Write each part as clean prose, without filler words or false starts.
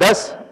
10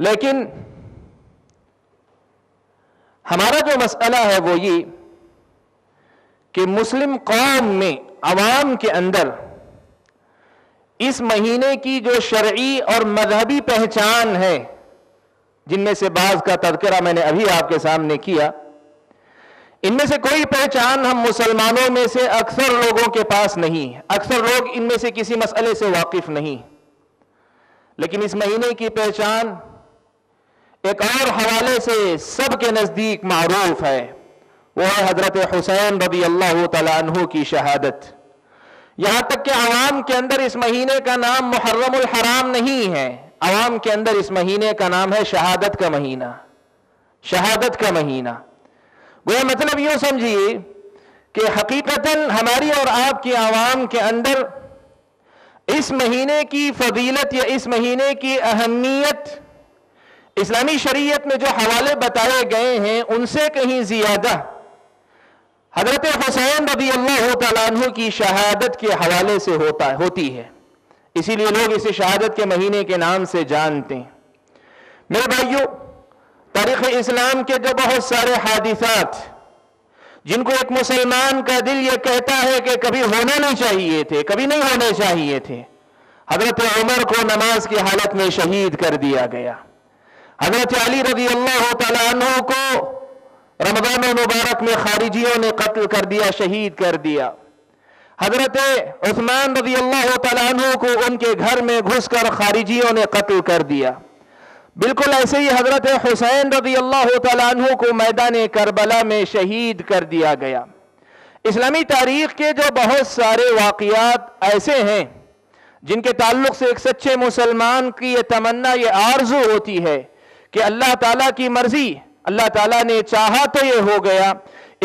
لیکن ہمارا جو مسئلہ ہے وہ یہ کہ مسلم قوم میں عوام کے اندر اس مہینے کی جو شرعی اور مذہبی پہچان ہے، جن میں سے بعض کا تذکرہ میں نے ابھی آپ کے سامنے کیا، ان میں سے کوئی پہچان ہم مسلمانوں میں سے اکثر لوگوں کے پاس نہیں ہے، اکثر لوگ ان میں سے کسی مسئلے سے واقف نہیں، لیکن اس مہینے کی پہچان ایک اور حوالے سے سب کے نزدیک معروف ہے، وہ ہے حضرت حسین رضی اللہ تعالیٰ عنہ کی شہادت۔ یہاں تک کہ عوام کے اندر اس مہینے کا نام محرم الحرام نہیں ہے، عوام کے اندر اس مہینے کا نام ہے شہادت کا مہینہ، شہادت کا مہینہ۔ گویا مطلب یوں سمجھیے کہ حقیقتاً ہماری اور آپ کی عوام کے اندر اس مہینے کی فضیلت یا اس مہینے کی اہمیت اسلامی شریعت میں جو حوالے بتائے گئے ہیں ان سے کہیں زیادہ حضرت حسین رضی اللہ تعالیٰ عنہ کی شہادت کے حوالے سے ہوتی ہے، اسی لیے لوگ اسے شہادت کے مہینے کے نام سے جانتے ہیں۔ میرے بھائیو، تاریخ اسلام کے جو بہت سارے حادثات جن کو ایک مسلمان کا دل یہ کہتا ہے کہ کبھی ہونے نہیں چاہیے تھے، کبھی نہیں ہونے چاہیے تھے، حضرت عمر کو نماز کی حالت میں شہید کر دیا گیا، حضرت علی رضی اللہ تعالیٰ عنہ کو رمضان مبارک میں خارجیوں نے قتل کر دیا، شہید کر دیا، حضرت عثمان رضی اللہ تعالیٰ عنہ کو ان کے گھر میں گھس کر خارجیوں نے قتل کر دیا، بالکل ایسے ہی حضرت حسین رضی اللہ تعالیٰ عنہ کو میدان کربلا میں شہید کر دیا گیا۔ اسلامی تاریخ کے جو بہت سارے واقعات ایسے ہیں جن کے تعلق سے ایک سچے مسلمان کی یہ تمنا، یہ آرزو ہوتی ہے کہ اللہ تعالیٰ کی مرضی، اللہ تعالیٰ نے چاہا تو یہ ہو گیا۔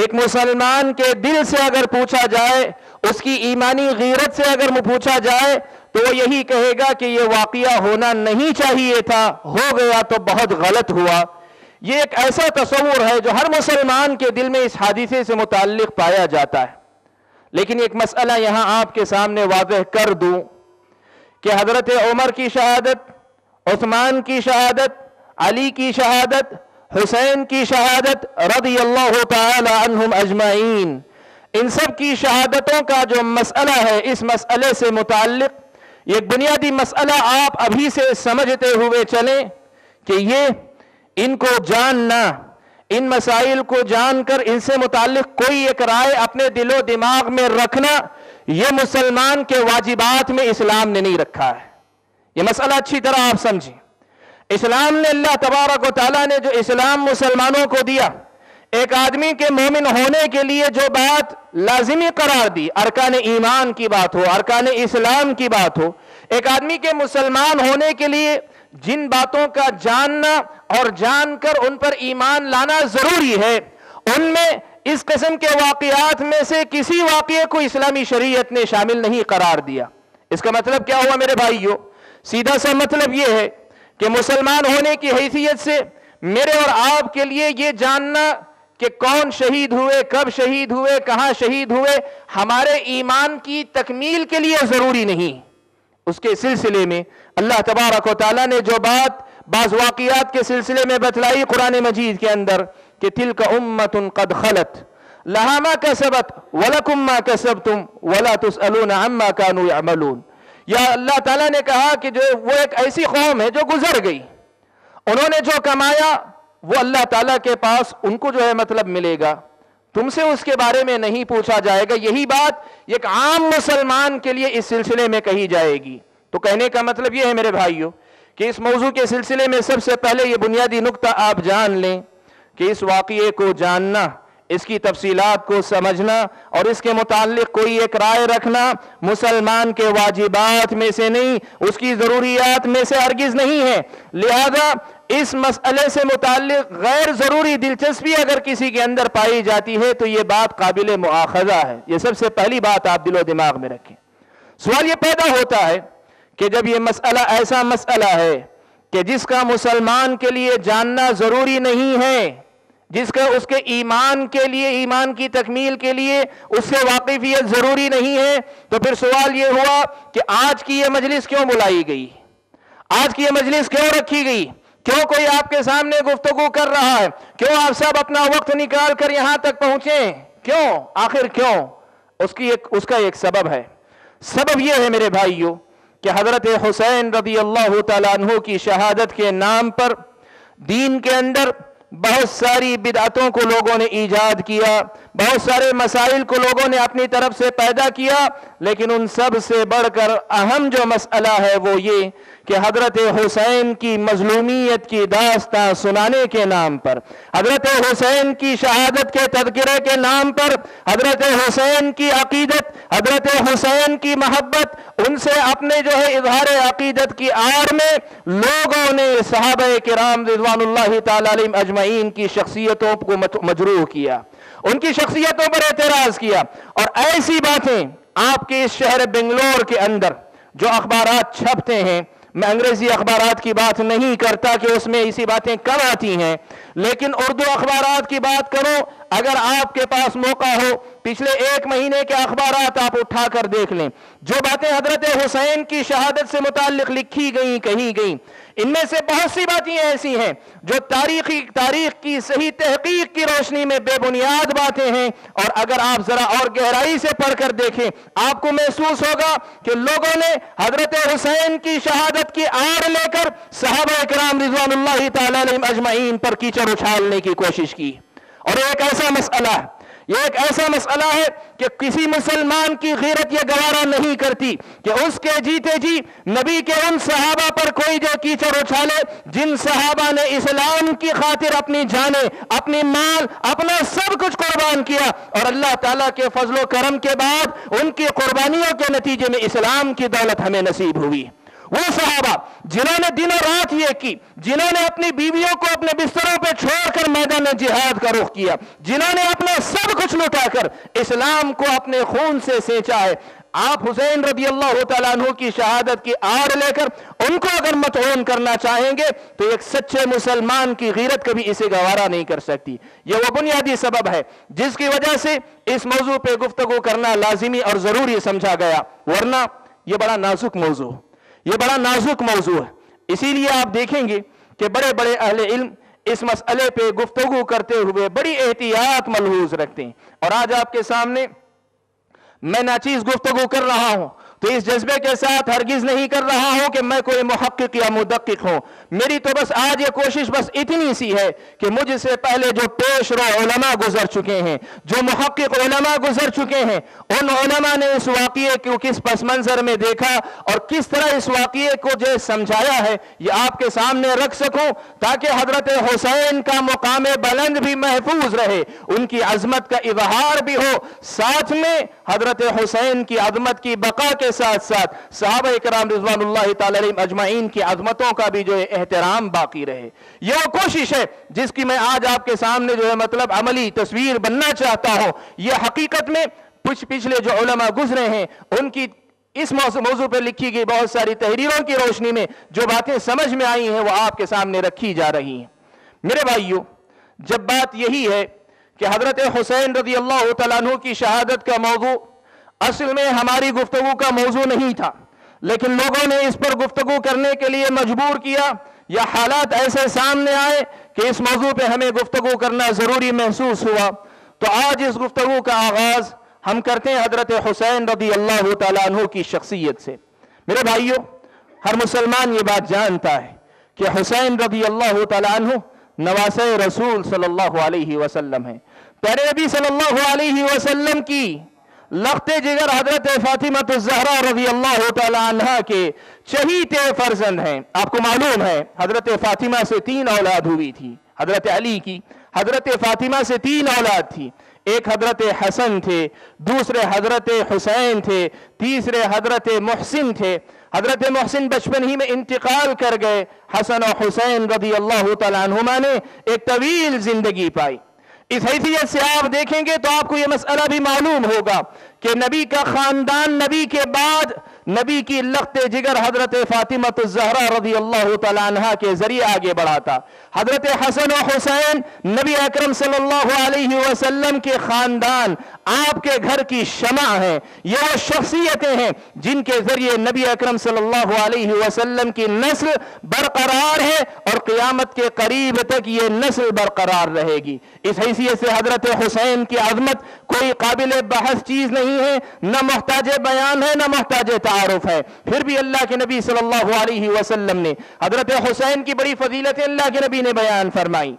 ایک مسلمان کے دل سے اگر پوچھا جائے، اس کی ایمانی غیرت سے اگر پوچھا جائے تو وہ یہی کہے گا کہ یہ واقعہ ہونا نہیں چاہیے تھا، ہو گیا تو بہت غلط ہوا۔ یہ ایک ایسا تصور ہے جو ہر مسلمان کے دل میں اس حادثے سے متعلق پایا جاتا ہے۔ لیکن ایک مسئلہ یہاں آپ کے سامنے واضح کر دوں کہ حضرت عمر کی شہادت، عثمان کی شہادت، علی کی شہادت، حسین کی شہادت رضی اللہ تعالی عنہم اجمعین، ان سب کی شہادتوں کا جو مسئلہ ہے، اس مسئلے سے متعلق ایک بنیادی مسئلہ آپ ابھی سے سمجھتے ہوئے چلیں کہ یہ ان کو جاننا، ان مسائل کو جان کر ان سے متعلق کوئی ایک رائے اپنے دل و دماغ میں رکھنا، یہ مسلمان کے واجبات میں اسلام نے نہیں رکھا ہے۔ یہ مسئلہ اچھی طرح آپ سمجھیں۔ اسلام نے، اللہ تبارک و تعالیٰ نے جو اسلام مسلمانوں کو دیا، ایک آدمی کے مومن ہونے کے لیے جو بات لازمی قرار دی، ارکان ایمان کی بات ہو، ارکان اسلام کی بات ہو، ایک آدمی کے مسلمان ہونے کے لیے جن باتوں کا جاننا اور جان کر ان پر ایمان لانا ضروری ہے، ان میں اس قسم کے واقعات میں سے کسی واقعے کو اسلامی شریعت نے شامل نہیں قرار دیا۔ اس کا مطلب کیا ہوا میرے بھائیو؟ سیدھا سا مطلب یہ ہے کہ مسلمان ہونے کی حیثیت سے میرے اور آپ کے لیے یہ جاننا کہ کون شہید ہوئے، کب شہید ہوئے، کہاں شہید ہوئے، ہمارے ایمان کی تکمیل کے لیے ضروری نہیں۔ اس کے سلسلے میں اللہ تبارک و تعالیٰ نے جو بات بعض واقعات کے سلسلے میں بتلائی قرآن مجید کے اندر کہ تلک امت قد خلت لہا ما کسبت ولکم ما کسبتم ولا تسألون عما كانوا يعملون، یا اللہ تعالیٰ نے کہا کہ جو وہ ایک ایسی قوم ہے جو گزر گئی، انہوں نے جو کمایا وہ اللہ تعالیٰ کے پاس ان کو جو ہے مطلب ملے گا، تم سے اس کے بارے میں نہیں پوچھا جائے گا۔ یہی بات ایک عام مسلمان کے لیے اس سلسلے میں کہی جائے گی۔ تو کہنے کا مطلب یہ ہے میرے بھائیو کہ اس موضوع کے سلسلے میں سب سے پہلے یہ بنیادی نقطہ آپ جان لیں کہ اس واقعے کو جاننا، اس کی تفصیلات کو سمجھنا اور اس کے متعلق کوئی ایک رائے رکھنا مسلمان کے واجبات میں سے نہیں، اس کی ضروریات میں سے ہرگز نہیں ہے۔ لہذا اس مسئلے سے متعلق غیر ضروری دلچسپی اگر کسی کے اندر پائی جاتی ہے تو یہ بات قابل مؤاخذہ ہے۔ یہ سب سے پہلی بات آپ دل و دماغ میں رکھیں۔ سوال یہ پیدا ہوتا ہے کہ جب یہ مسئلہ ایسا مسئلہ ہے کہ جس کا مسلمان کے لیے جاننا ضروری نہیں ہے، جس کا اس کے ایمان کے لیے، ایمان کی تکمیل کے لیے اس سے واقفیت ضروری نہیں ہے، تو پھر سوال یہ ہوا کہ آج کی یہ مجلس کیوں بلائی گئی، آج کی یہ مجلس کیوں رکھی گئی؟ کیوں کوئی آپ کے سامنے گفتگو کر رہا ہے؟ کیوں آپ سب اپنا وقت نکال کر یہاں تک پہنچے؟ کیوں؟ آخر کیوں؟ اس کا ایک سبب ہے۔ سبب یہ ہے میرے بھائیوں کہ حضرت حسین رضی اللہ تعالیٰ عنہ کی شہادت کے نام پر دین کے اندر بہت ساری بدعتوں کو لوگوں نے ایجاد کیا، بہت سارے مسائل کو لوگوں نے اپنی طرف سے پیدا کیا، لیکن ان سب سے بڑھ کر اہم جو مسئلہ ہے وہ یہ کہ حضرت حسین کی مظلومیت کی داستاں سنانے کے نام پر، حضرت حسین کی شہادت کے تذکرے کے نام پر، حضرت حسین کی عقیدت، حضرت حسین کی محبت، ان سے اپنے جو ہے اظہار عقیدت کی آڑ میں لوگوں نے صحابہ کرام رضوان اللہ تعالی علیہم اجمعین کی شخصیتوں کو مجروح کیا، ان کی شخصیتوں پر اعتراض کیا، اور ایسی باتیں آپ کے اس شہر بنگلور کے اندر جو اخبارات چھپتے ہیں، میں انگریزی اخبارات کی بات نہیں کرتا کہ اس میں اسی باتیں کم آتی ہیں، لیکن اردو اخبارات کی بات کرو، اگر آپ کے پاس موقع ہو پچھلے 1 مہینے کے اخبارات آپ اٹھا کر دیکھ لیں، جو باتیں حضرت حسین کی شہادت سے متعلق لکھی گئیں کہی گئیں، ان میں سے بہت سی باتیں ایسی ہیں جو تاریخ کی صحیح تحقیق کی روشنی میں بے بنیاد باتیں ہیں، اور اگر آپ ذرا اور گہرائی سے پڑھ کر دیکھیں آپ کو محسوس ہوگا کہ لوگوں نے حضرت حسین کی شہادت کی آڑ لے کر صحابہ کرام رضوان اللہ تعالی علیہم اجمعین پر کیچڑ اچھالنے کی کوشش کی۔ اور یہ ایک ایسا مسئلہ ہے کہ کسی مسلمان کی غیرت یہ گوارا نہیں کرتی کہ اس کے جیتے جی نبی کے ان صحابہ پر کوئی جو کیچڑ اچھالے جن صحابہ نے اسلام کی خاطر اپنی جانیں، اپنی مال، اپنا سب کچھ قربان کیا، اور اللہ تعالیٰ کے فضل و کرم کے بعد ان کی قربانیوں کے نتیجے میں اسلام کی دولت ہمیں نصیب ہوئی۔ وہ صحابہ جنہوں نے دن و رات یہ کی، جنہوں نے اپنی بیویوں کو اپنے بستروں پہ چھوڑ کر میدان جہاد کا رخ کیا، جنہوں نے اپنا سب کچھ لٹا کر اسلام کو اپنے خون سے سینچا ہے، آپ حسین رضی اللہ تعالیٰ عنہ کی شہادت کی آڑ لے کر ان کو اگر مطعون کرنا چاہیں گے تو ایک سچے مسلمان کی غیرت کبھی اسے گوارا نہیں کر سکتی۔ یہ وہ بنیادی سبب ہے جس کی وجہ سے اس موضوع پہ گفتگو کرنا لازمی اور ضروری سمجھا گیا، ورنہ یہ بڑا نازک موضوع ہے۔ اسی لیے آپ دیکھیں گے کہ بڑے بڑے اہل علم اس مسئلے پہ گفتگو کرتے ہوئے بڑی احتیاط ملحوظ رکھتے ہیں، اور آج آپ کے سامنے میں ناچیز گفتگو کر رہا ہوں تو اس جذبے کے ساتھ ہرگز نہیں کر رہا ہوں کہ میں کوئی محقق یا مدقق ہوں، میری تو بس آج یہ کوشش بس اتنی سی ہے کہ مجھ سے پہلے جو پیش رو علماء گزر چکے ہیں، جو محقق علماء گزر چکے ہیں، ان علماء نے اس واقعے کو کس پس منظر میں دیکھا اور کس طرح اس واقعے کو جو سمجھایا ہے یہ آپ کے سامنے رکھ سکوں، تاکہ حضرت حسین کا مقام بلند بھی محفوظ رہے، ان کی عظمت کا اظہار بھی ہو، ساتھ میں حضرت حسین کی عظمت کی بقا کے ساتھ ساتھ صحابہ کرام رضوان اللہ تعالی علیہم اجمعین کی عظمتوں کا بھی جو ہے احترام باقی رہے۔ یہ وہ کوشش ہے جس کی میں آج آپ کے سامنے جو ہے مطلب عملی تصویر بننا چاہتا ہوں۔ یہ حقیقت میں پچھلے جو علماء گزرے ہیں ان کی اس موضوع پہ لکھی گئی بہت ساری تحریروں کی روشنی میں جو باتیں سمجھ میں آئی ہیں وہ آپ کے سامنے رکھی جا رہی ہیں۔ میرے بھائیوں، جب بات یہی ہے کہ حضرت حسین رضی اللہ تعالیٰ عنہ کی شہادت کا موضوع اصل میں ہماری گفتگو کا موضوع نہیں تھا، لیکن لوگوں نے اس پر گفتگو کرنے کے لیے مجبور کیا، یا حالات ایسے سامنے آئے کہ اس موضوع پہ ہمیں گفتگو کرنا ضروری محسوس ہوا، تو آج اس گفتگو کا آغاز ہم کرتے ہیں حضرت حسین رضی اللہ تعالیٰ عنہ کی شخصیت سے۔ میرے بھائیوں، ہر مسلمان یہ بات جانتا ہے کہ حسین رضی اللہ تعالیٰ عنہ نواسہ رسول صلی اللہ علیہ وسلم ہیں، پیارے نبی صلی اللہ علیہ وسلم کی لخت جگر حضرت فاطمہ الزہرا رضی اللہ تعالی عنہ کے چہیتے فرزند ہیں۔ آپ کو معلوم ہے حضرت فاطمہ سے 3 اولاد ہوئی تھی، حضرت علی کی حضرت فاطمہ سے 3 اولاد تھی، ایک حضرت حسن تھے، دوسرے حضرت حسین تھے، تیسرے حضرت محسن تھے۔ حضرت محسن بچپن ہی میں انتقال کر گئے، حسن و حسین رضی اللہ تعالی عنہما نے ایک طویل زندگی پائی۔ اس حیثیت سے آپ دیکھیں گے تو آپ کو یہ مسئلہ بھی معلوم ہوگا کہ نبی کا خاندان نبی کے بعد نبی کی لخت جگر حضرت فاطمہ الزہرا رضی اللہ تعالی عنہا کے ذریعے آگے بڑھاتا. حضرت حسن و حسین نبی اکرم صلی اللہ علیہ وسلم کے خاندان، آپ کے گھر کی شمع ہیں. یہ وہ شخصیتیں ہیں جن کے ذریعے نبی اکرم صلی اللہ علیہ وسلم کی نسل برقرار ہے اور قیامت کے قریب تک یہ نسل برقرار رہے گی. اس حیثیت سے حضرت حسین کی عظمت کوئی قابل بحث چیز نہیں ہے، نہ محتاج بیان ہے نہ محتاج تعارف ہے. پھر بھی اللہ کے نبی صلی اللہ علیہ وسلم نے حضرت حسین کی بڑی فضیلتیں اللہ کے نبی نے بیان فرمائی.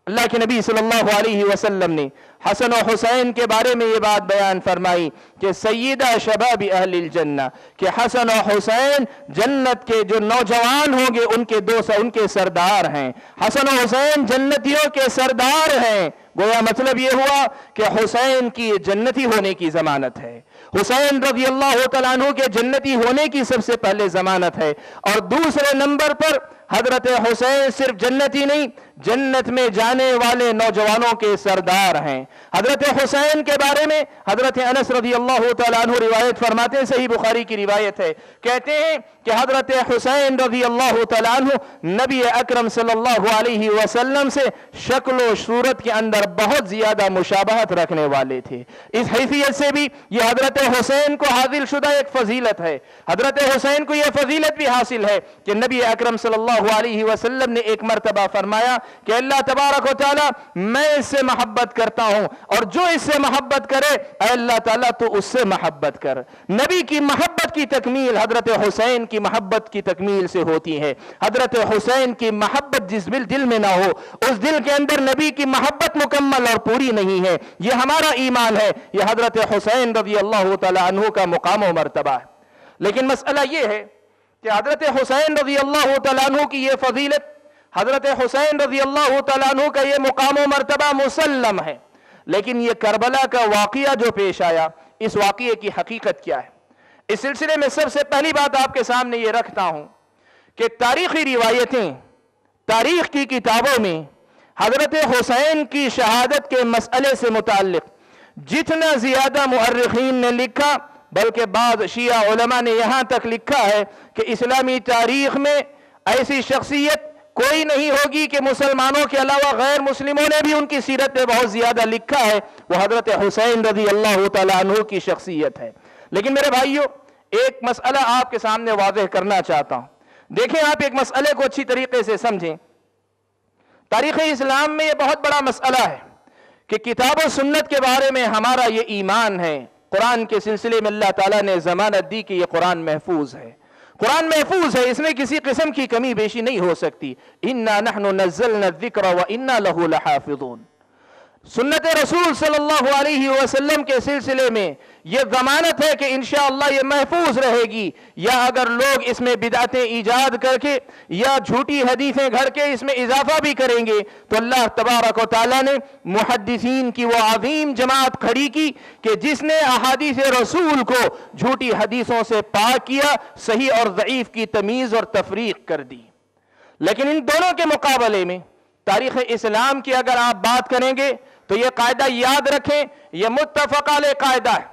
اللہ کے نبی صلی اللہ علیہ وسلم نے حسن و حسین کے بارے میں یہ بات بیان فرمائی کہ سیدہ شباب اہل الجنہ، کہ حسن و حسین جنت کے جو نوجوان ہوں گے ان کے سردار ہیں. حسن و حسین جنتیوں کے سردار ہیں. گویا مطلب یہ ہوا کہ حسین کی جنتی ہونے کی ضمانت ہے. حسین رضی اللہ تعالیٰ عنہ کے جنتی ہونے کی سب سے پہلے ضمانت ہے. اور دوسرے نمبر پر حضرت حسین صرف جنتی نہیں، جنت میں جانے والے نوجوانوں کے سردار ہیں. حضرت حسین کے بارے میں حضرت انس رضی اللہ تعالیٰ عنہ روایت فرماتے ہیں، صحیح بخاری کی روایت ہے، کہتے ہیں کہ حضرت حسین رضی اللہ تعالیٰ عنہ نبی اکرم صلی اللہ علیہ وسلم سے شکل و صورت کے اندر بہت زیادہ مشابہت رکھنے والے تھے. اس حیثیت سے بھی یہ حضرت حسین کو حاصل شدہ ایک فضیلت ہے. حضرت حسین کو یہ فضیلت بھی حاصل ہے کہ نبی اکرم صلی اللہ علیہ وسلم نے ایک مرتبہ فرمایا کہ اللہ تبارک و تعالی میں اس سے محبت کرتا ہوں اور جو اس سے محبت کرے اے اللہ تعالیٰ تو اس سے محبت کر. نبی کی محبت کی تکمیل حضرت حسین کی محبت کی تکمیل سے ہوتی ہے. حضرت حسین کی محبت جس دل میں نہ ہو اس دل کے اندر نبی کی محبت مکمل اور پوری نہیں ہے. یہ ہمارا ایمان ہے، یہ حضرت حسین رضی اللہ تعالی عنہ کا مقام و مرتبہ ہے. لیکن مسئلہ یہ ہے کہ حضرت حسین رضی اللہ تعالیٰ عنہ کی یہ فضیلت، حضرت حسین رضی اللہ تعالیٰ عنہ کا یہ مقام و مرتبہ مسلم ہے. لیکن یہ کربلا کا واقعہ جو پیش آیا، اس واقعے کی حقیقت کیا ہے؟ اس سلسلے میں سب سے پہلی بات آپ کے سامنے یہ رکھتا ہوں کہ تاریخی روایتیں، تاریخ کی کتابوں میں حضرت حسین کی شہادت کے مسئلے سے متعلق جتنا زیادہ مؤرخین نے لکھا، بلکہ بعض شیعہ علماء نے یہاں تک لکھا ہے کہ اسلامی تاریخ میں ایسی شخصیت کوئی نہیں ہوگی کہ مسلمانوں کے علاوہ غیر مسلموں نے بھی ان کی سیرت پہ بہت زیادہ لکھا ہے، وہ حضرت حسین رضی اللہ تعالیٰ عنہ کی شخصیت ہے. لیکن میرے بھائیوں، ایک مسئلہ آپ کے سامنے واضح کرنا چاہتا ہوں. دیکھیں، آپ ایک مسئلے کو اچھی طریقے سے سمجھیں. تاریخ اسلام میں یہ بہت بڑا مسئلہ ہے کہ کتاب و سنت کے بارے میں ہمارا یہ ایمان ہے. قرآن کے سلسلے میں اللہ تعالیٰ نے ضمانت دی کہ یہ قرآن محفوظ ہے. قرآن محفوظ ہے، اس میں کسی قسم کی کمی بیشی نہیں ہو سکتی. اِنَّا نَحْنُ نَزَّلْنَا الذِّكْرَ وَإِنَّا لَهُ لَحَافِظُونَ. سنت رسول صلی اللہ علیہ وسلم کے سلسلے میں یہ ضمانت ہے کہ انشاءاللہ یہ محفوظ رہے گی. یا اگر لوگ اس میں بدعتیں ایجاد کر کے یا جھوٹی حدیثیں گھڑ کے اس میں اضافہ بھی کریں گے تو اللہ تبارک و تعالیٰ نے محدثین کی وہ عظیم جماعت کھڑی کی کہ جس نے احادیث رسول کو جھوٹی حدیثوں سے پاک کیا، صحیح اور ضعیف کی تمیز اور تفریق کر دی. لیکن ان دونوں کے مقابلے میں تاریخ اسلام کی اگر آپ بات کریں گے تو یہ قاعدہ یاد رکھیں، یہ متفق علیہ قاعدہ ہے.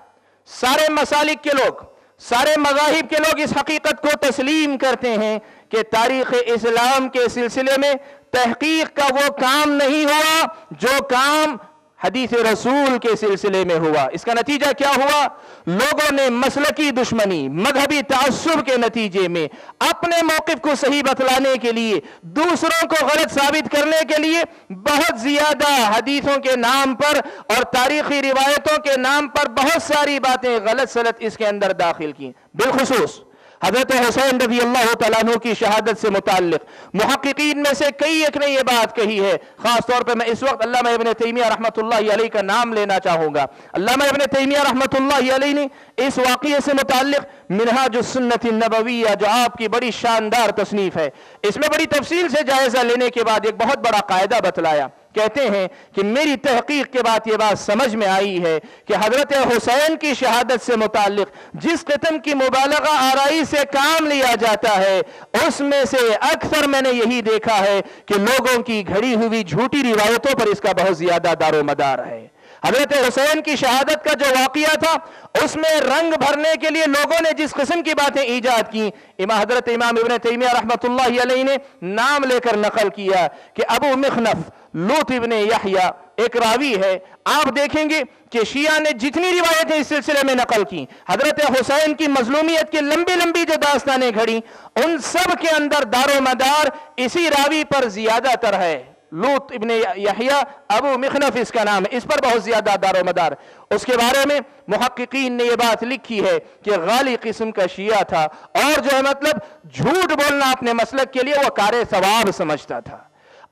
سارے مسالک کے لوگ، سارے مذاہب کے لوگ اس حقیقت کو تسلیم کرتے ہیں کہ تاریخ اسلام کے سلسلے میں تحقیق کا وہ کام نہیں ہوا جو کام حدیث رسول کے سلسلے میں ہوا. اس کا نتیجہ کیا ہوا؟ لوگوں نے مسلکی دشمنی، مذہبی تعصب کے نتیجے میں اپنے موقف کو صحیح بتلانے کے لیے، دوسروں کو غلط ثابت کرنے کے لیے بہت زیادہ حدیثوں کے نام پر اور تاریخی روایتوں کے نام پر بہت ساری باتیں غلط سلط اس کے اندر داخل کی. بالخصوص حضرت حسین رضی اللہ تعالیٰ عنہ کی شہادت سے متعلق محققین میں سے کئی ایک نے یہ بات کہی ہے. خاص طور پہ میں اس وقت علامہ ابن تیمیہ رحمۃ اللہ علیہ کا نام لینا چاہوں گا. علامہ ابن تیمیہ رحمۃ اللہ علیہ نے اس واقعے سے متعلق منہاج السنت النبویہ، جو آپ کی بڑی شاندار تصنیف ہے، اس میں بڑی تفصیل سے جائزہ لینے کے بعد ایک بہت بڑا قاعدہ بتلایا. کہتے ہیں کہ میری تحقیق کے بعد یہ بات سمجھ میں آئی ہے کہ حضرت حسین کی شہادت سے متعلق جس قسم کی مبالغہ آرائی سے کام لیا جاتا ہے، اس میں سے اکثر میں نے یہی دیکھا ہے کہ لوگوں کی گھڑی ہوئی جھوٹی روایتوں پر اس کا بہت زیادہ دار و مدار ہے. حضرت حسین کی شہادت کا جو واقعہ تھا اس میں رنگ بھرنے کے لیے لوگوں نے جس قسم کی باتیں ایجاد کی، حضرت امام ابن تیمیہ رحمۃ اللہ علیہ نے نام لے کر نقل کیا کہ ابو مخنف لوط ابن یحییٰ ایک راوی ہے، آپ دیکھیں گے کہ شیعہ نے جتنی روایتیں اس سلسلے میں نقل کی، حضرت حسین کی مظلومیت کی لمبی لمبی جو داستانیں گھڑی، ان سب کے اندر دار و مدار اسی راوی پر زیادہ تر ہے۔ لوط ابن یحییٰ ابو مخنف اس کا نام ہے، اس پر بہت زیادہ دار و مدار۔ اس کے بارے میں محققین نے یہ بات لکھی ہے کہ غالی قسم کا شیعہ تھا، اور جو ہے مطلب جھوٹ بولنا اپنے مسلک کے لیے وہ کار ثواب سمجھتا تھا،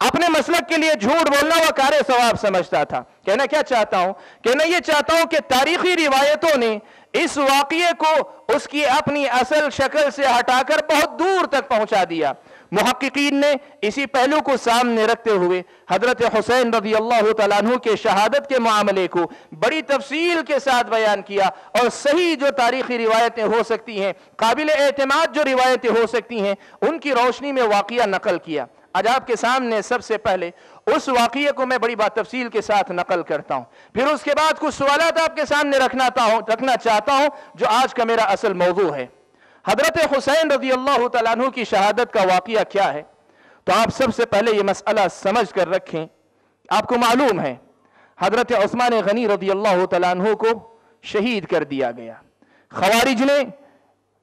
اپنے مسلک کے لیے جھوٹ بولنا وہ کار ثواب سمجھتا تھا۔ کہنا کیا چاہتا ہوں؟ کہنا یہ چاہتا ہوں کہ تاریخی روایتوں نے اس واقعے کو اس کی اپنی اصل شکل سے ہٹا کر بہت دور تک پہنچا دیا۔ محققین نے اسی پہلو کو سامنے رکھتے ہوئے حضرت حسین رضی اللہ تعالیٰ عنہ کے شہادت کے معاملے کو بڑی تفصیل کے ساتھ بیان کیا، اور صحیح جو تاریخی روایتیں ہو سکتی ہیں، قابل اعتماد جو روایتیں ہو سکتی ہیں، ان کی روشنی میں واقعہ نقل کیا۔ آج آپ کے سامنے سب سے پہلے اس واقعے کو میں بڑی بات تفصیل کے ساتھ نقل کرتا ہوں، پھر اس کے بعد کچھ سوالات آپ کے سامنے رکھنا چاہتا ہوں جو آج کا میرا اصل موضوع ہے۔ حضرت حسین رضی اللہ تعالیٰ عنہ کی شہادت کا واقعہ کیا ہے؟ تو آپ سب سے پہلے یہ مسئلہ سمجھ کر رکھیں، آپ کو معلوم ہے حضرت عثمان غنی رضی اللہ تعالیٰ عنہ کو شہید کر دیا گیا۔ خوارج نے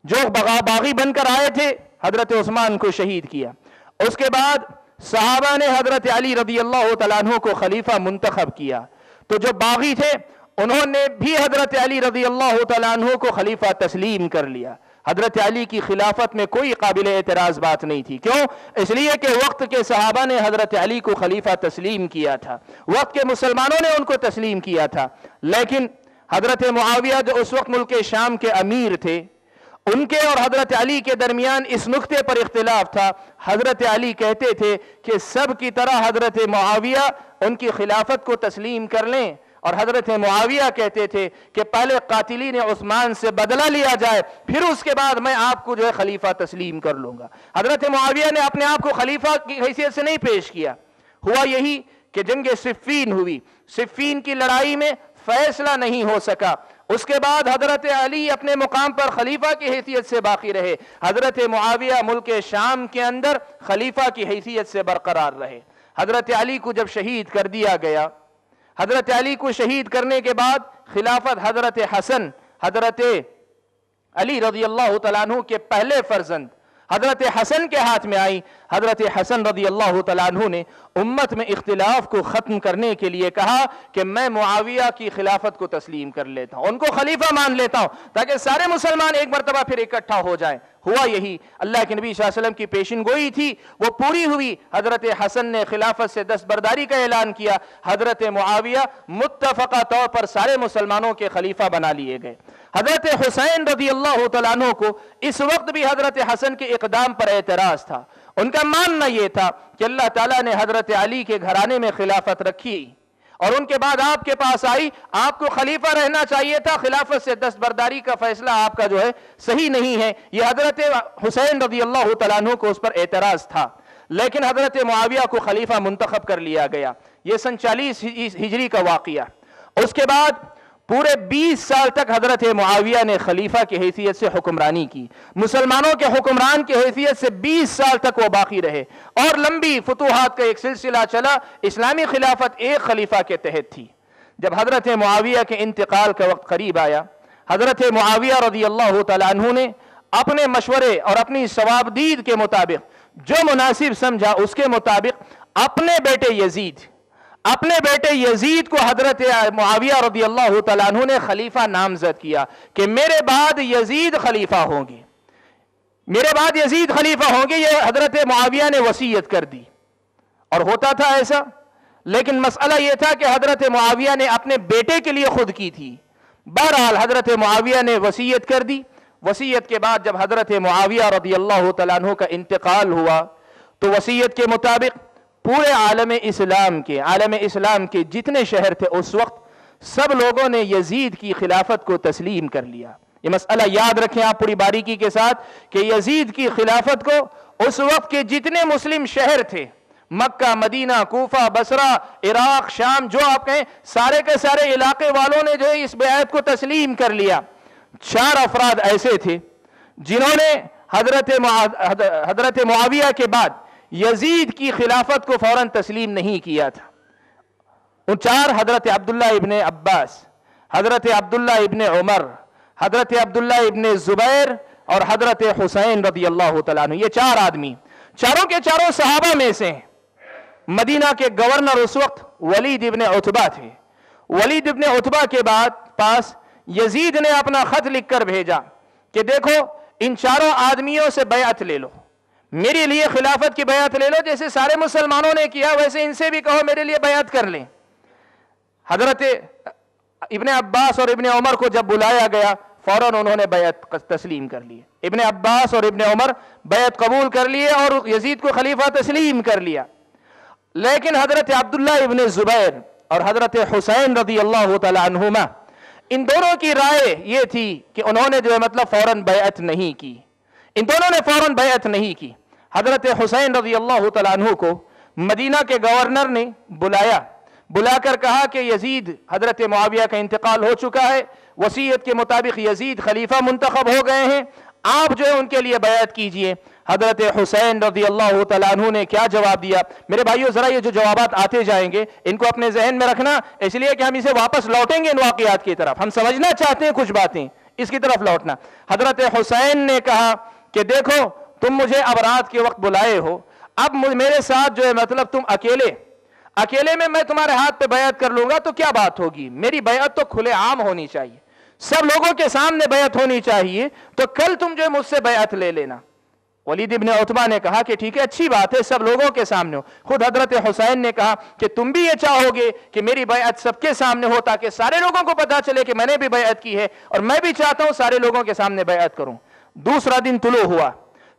جو باغی بن کر آئے تھے حضرت عثمان کو شہید کیا۔ اس کے بعد صحابہ نے حضرت علی رضی اللہ تعالیٰ عنہ کو خلیفہ منتخب کیا، تو جو باغی تھے انہوں نے بھی حضرت علی رضی اللہ تعالیٰ عنہ کو خلیفہ تسلیم کر لیا۔ حضرت علی کی خلافت میں کوئی قابل اعتراض بات نہیں تھی، کیوں؟ اس لیے کہ وقت کے صحابہ نے حضرت علی کو خلیفہ تسلیم کیا تھا، وقت کے مسلمانوں نے ان کو تسلیم کیا تھا۔ لیکن حضرت معاویہ جو اس وقت ملک شام کے امیر تھے، ان کے اور حضرت علی کے درمیان اس نقطے پر اختلاف تھا۔ حضرت علی کہتے تھے کہ سب کی طرح حضرت معاویہ ان کی خلافت کو تسلیم کر لیں، اور حضرت معاویہ کہتے تھے کہ پہلے قاتلین عثمان سے بدلہ لیا جائے، پھر اس کے بعد میں آپ کو جو ہے خلیفہ تسلیم کر لوں گا۔ حضرت معاویہ نے اپنے آپ کو خلیفہ کی حیثیت سے نہیں پیش کیا۔ ہوا یہی کہ جنگ صفین ہوئی، صفین کی لڑائی میں فیصلہ نہیں ہو سکا۔ اس کے بعد حضرت علی اپنے مقام پر خلیفہ کی حیثیت سے باقی رہے، حضرت معاویہ ملک شام کے اندر خلیفہ کی حیثیت سے برقرار رہے۔ حضرت علی کو جب شہید کر دیا گیا، حضرت علی کو شہید کرنے کے بعد خلافت حضرت حسن، حضرت علی رضی اللہ تعالیٰ عنہ کے پہلے فرزند حضرت حسن کے ہاتھ میں آئی۔ حضرت حسن رضی اللہ تعالیٰ عنہ نے امت میں اختلاف کو ختم کرنے کے لیے کہا کہ میں معاویہ کی خلافت کو تسلیم کر لیتا ہوں، ان کو خلیفہ مان لیتا ہوں، تاکہ سارے مسلمان ایک مرتبہ پھر اکٹھا ہو جائیں۔ ہوا یہی، اللہ کے نبی صلی اللہ علیہ وسلم کی پیشن گوئی تھی وہ پوری ہوئی۔ حضرت حسن نے خلافت سے دستبرداری کا اعلان کیا، حضرت معاویہ متفقہ طور پر سارے مسلمانوں کے خلیفہ بنا لیے گئے۔ حضرت حسین رضی اللہ تعالیٰ عنہ کو اس وقت بھی حضرت حسن کے اقدام پر اعتراض تھا۔ ان کا ماننا یہ تھا کہ اللہ تعالیٰ نے حضرت علی کے گھرانے میں خلافت رکھی اور ان کے بعد آپ کے پاس آئی، آپ کو خلیفہ رہنا چاہیے تھا، خلافت سے دستبرداری کا فیصلہ آپ کا جو ہے صحیح نہیں ہے۔ یہ حضرت حسین رضی اللہ تعالیٰ عنہ کو اس پر اعتراض تھا، لیکن حضرت معاویہ کو خلیفہ منتخب کر لیا گیا۔ یہ سن 40 ہجری کا واقعہ۔ اس کے بعد پورے 20 سال تک حضرت معاویہ نے خلیفہ کی حیثیت سے حکمرانی کی، مسلمانوں کے حکمران کی حیثیت سے 20 سال تک وہ باقی رہے، اور لمبی فتوحات کا ایک سلسلہ چلا۔ اسلامی خلافت ایک خلیفہ کے تحت تھی۔ جب حضرت معاویہ کے انتقال کا وقت قریب آیا، حضرت معاویہ رضی اللہ تعالیٰ عنہ نے اپنے مشورے اور اپنی ثوابدید کے مطابق جو مناسب سمجھا اس کے مطابق اپنے بیٹے یزید کو حضرت معاویہ رضی اللہ تعالیٰ عنہ نے خلیفہ نامزد کیا کہ میرے بعد یزید خلیفہ ہوں گے، یہ حضرت معاویہ نے وصیت کر دی، اور ہوتا تھا ایسا۔ لیکن مسئلہ یہ تھا کہ حضرت معاویہ نے اپنے بیٹے کے لیے خود کی تھی۔ بہرحال حضرت معاویہ نے وصیت کر دی۔ وصیت کے بعد جب حضرت معاویہ رضی اللہ تعالیٰ عنہ کا انتقال ہوا تو وصیت کے مطابق پورے عالم اسلام کے جتنے شہر تھے اس وقت سب لوگوں نے یزید کی خلافت کو تسلیم کر لیا۔ یہ مسئلہ یاد رکھیں آپ پوری باریکی کے ساتھ کہ یزید کی خلافت کو اس وقت کے جتنے مسلم شہر تھے، مکہ، مدینہ، کوفہ، بصرہ، عراق، شام، جو آپ کہیں سارے کے سارے علاقے والوں نے جو ہے اس بیعت کو تسلیم کر لیا۔ 4 افراد ایسے تھے جنہوں نے حضرت معاویہ کے بعد یزید کی خلافت کو فوراً تسلیم نہیں کیا تھا۔ ان 4 حضرت عبداللہ ابن عباس، حضرت عبداللہ ابن عمر، حضرت عبداللہ ابن زبیر اور حضرت حسین رضی اللہ تعالیٰ عنہ، یہ 4 آدمی چاروں کے چاروں صحابہ میں سے ہیں۔ مدینہ کے گورنر اس وقت ولید ابن عتبہ تھے۔ ولید ابن عتبہ کے بعد پاس یزید نے اپنا خط لکھ کر بھیجا کہ دیکھو ان 4 آدمیوں سے بیعت لے لو، میرے لیے خلافت کی بیعت لے لو، جیسے سارے مسلمانوں نے کیا ویسے ان سے بھی کہو میرے لیے بیعت کر لیں۔ حضرت ابن عباس اور ابن عمر کو جب بلایا گیا فوراً انہوں نے بیعت تسلیم کر لی۔ ابن عباس اور ابن عمر بیعت قبول کر لیے اور یزید کو خلیفہ تسلیم کر لیا۔ لیکن حضرت عبداللہ ابن زبیر اور حضرت حسین رضی اللہ تعالی عنہما، ان دونوں کی رائے یہ تھی کہ انہوں نے جو ہے مطلب فوراً بیعت نہیں کی، ان دونوں نے فوراً بیعت نہیں کی۔ حضرت حسین رضی اللہ تعالیٰ عنہ کو مدینہ کے گورنر نے بلا کر کہا کہ یزید حضرت معاویہ کا انتقال ہو چکا ہے، وصیت کے مطابق یزید خلیفہ منتخب ہو گئے ہیں، آپ جو ہے ان کے لیے بیعت کیجئے۔ حضرت حسین رضی اللہ تعالیٰ عنہ نے کیا جواب دیا؟ میرے بھائیو ذرا یہ جو جوابات آتے جائیں گے ان کو اپنے ذہن میں رکھنا، اس لیے کہ ہم اسے واپس لوٹیں گے ان واقعات کی طرف، ہم سمجھنا چاہتے ہیں کچھ باتیں، اس کی طرف لوٹنا۔ حضرت حسین نے کہا کہ دیکھو تم مجھے اب رات کے وقت بلائے ہو، اب میرے ساتھ جو ہے مطلب تم اکیلے میں تمہارے ہاتھ پہ بیعت کر لوں گا تو کیا بات ہوگی؟ میری بیعت تو کھلے عام ہونی چاہیے، سب لوگوں کے سامنے بیعت ہونی چاہیے، تو کل تم جو ہے مجھ سے بیعت لے لینا۔ ولید ابن عتبہ نے کہا کہ ٹھیک ہے، اچھی بات ہے، سب لوگوں کے سامنے ہو۔ خود حضرت حسین نے کہا کہ تم بھی یہ چاہو گے کہ میری بیعت سب کے سامنے ہو تاکہ سارے لوگوں کو پتا چلے کہ میں نے بھی بیعت کی ہے، اور میں بھی چاہتا ہوں سارے لوگوں کے سامنے بیعت کروں۔ دوسرا دن طلوع ہوا،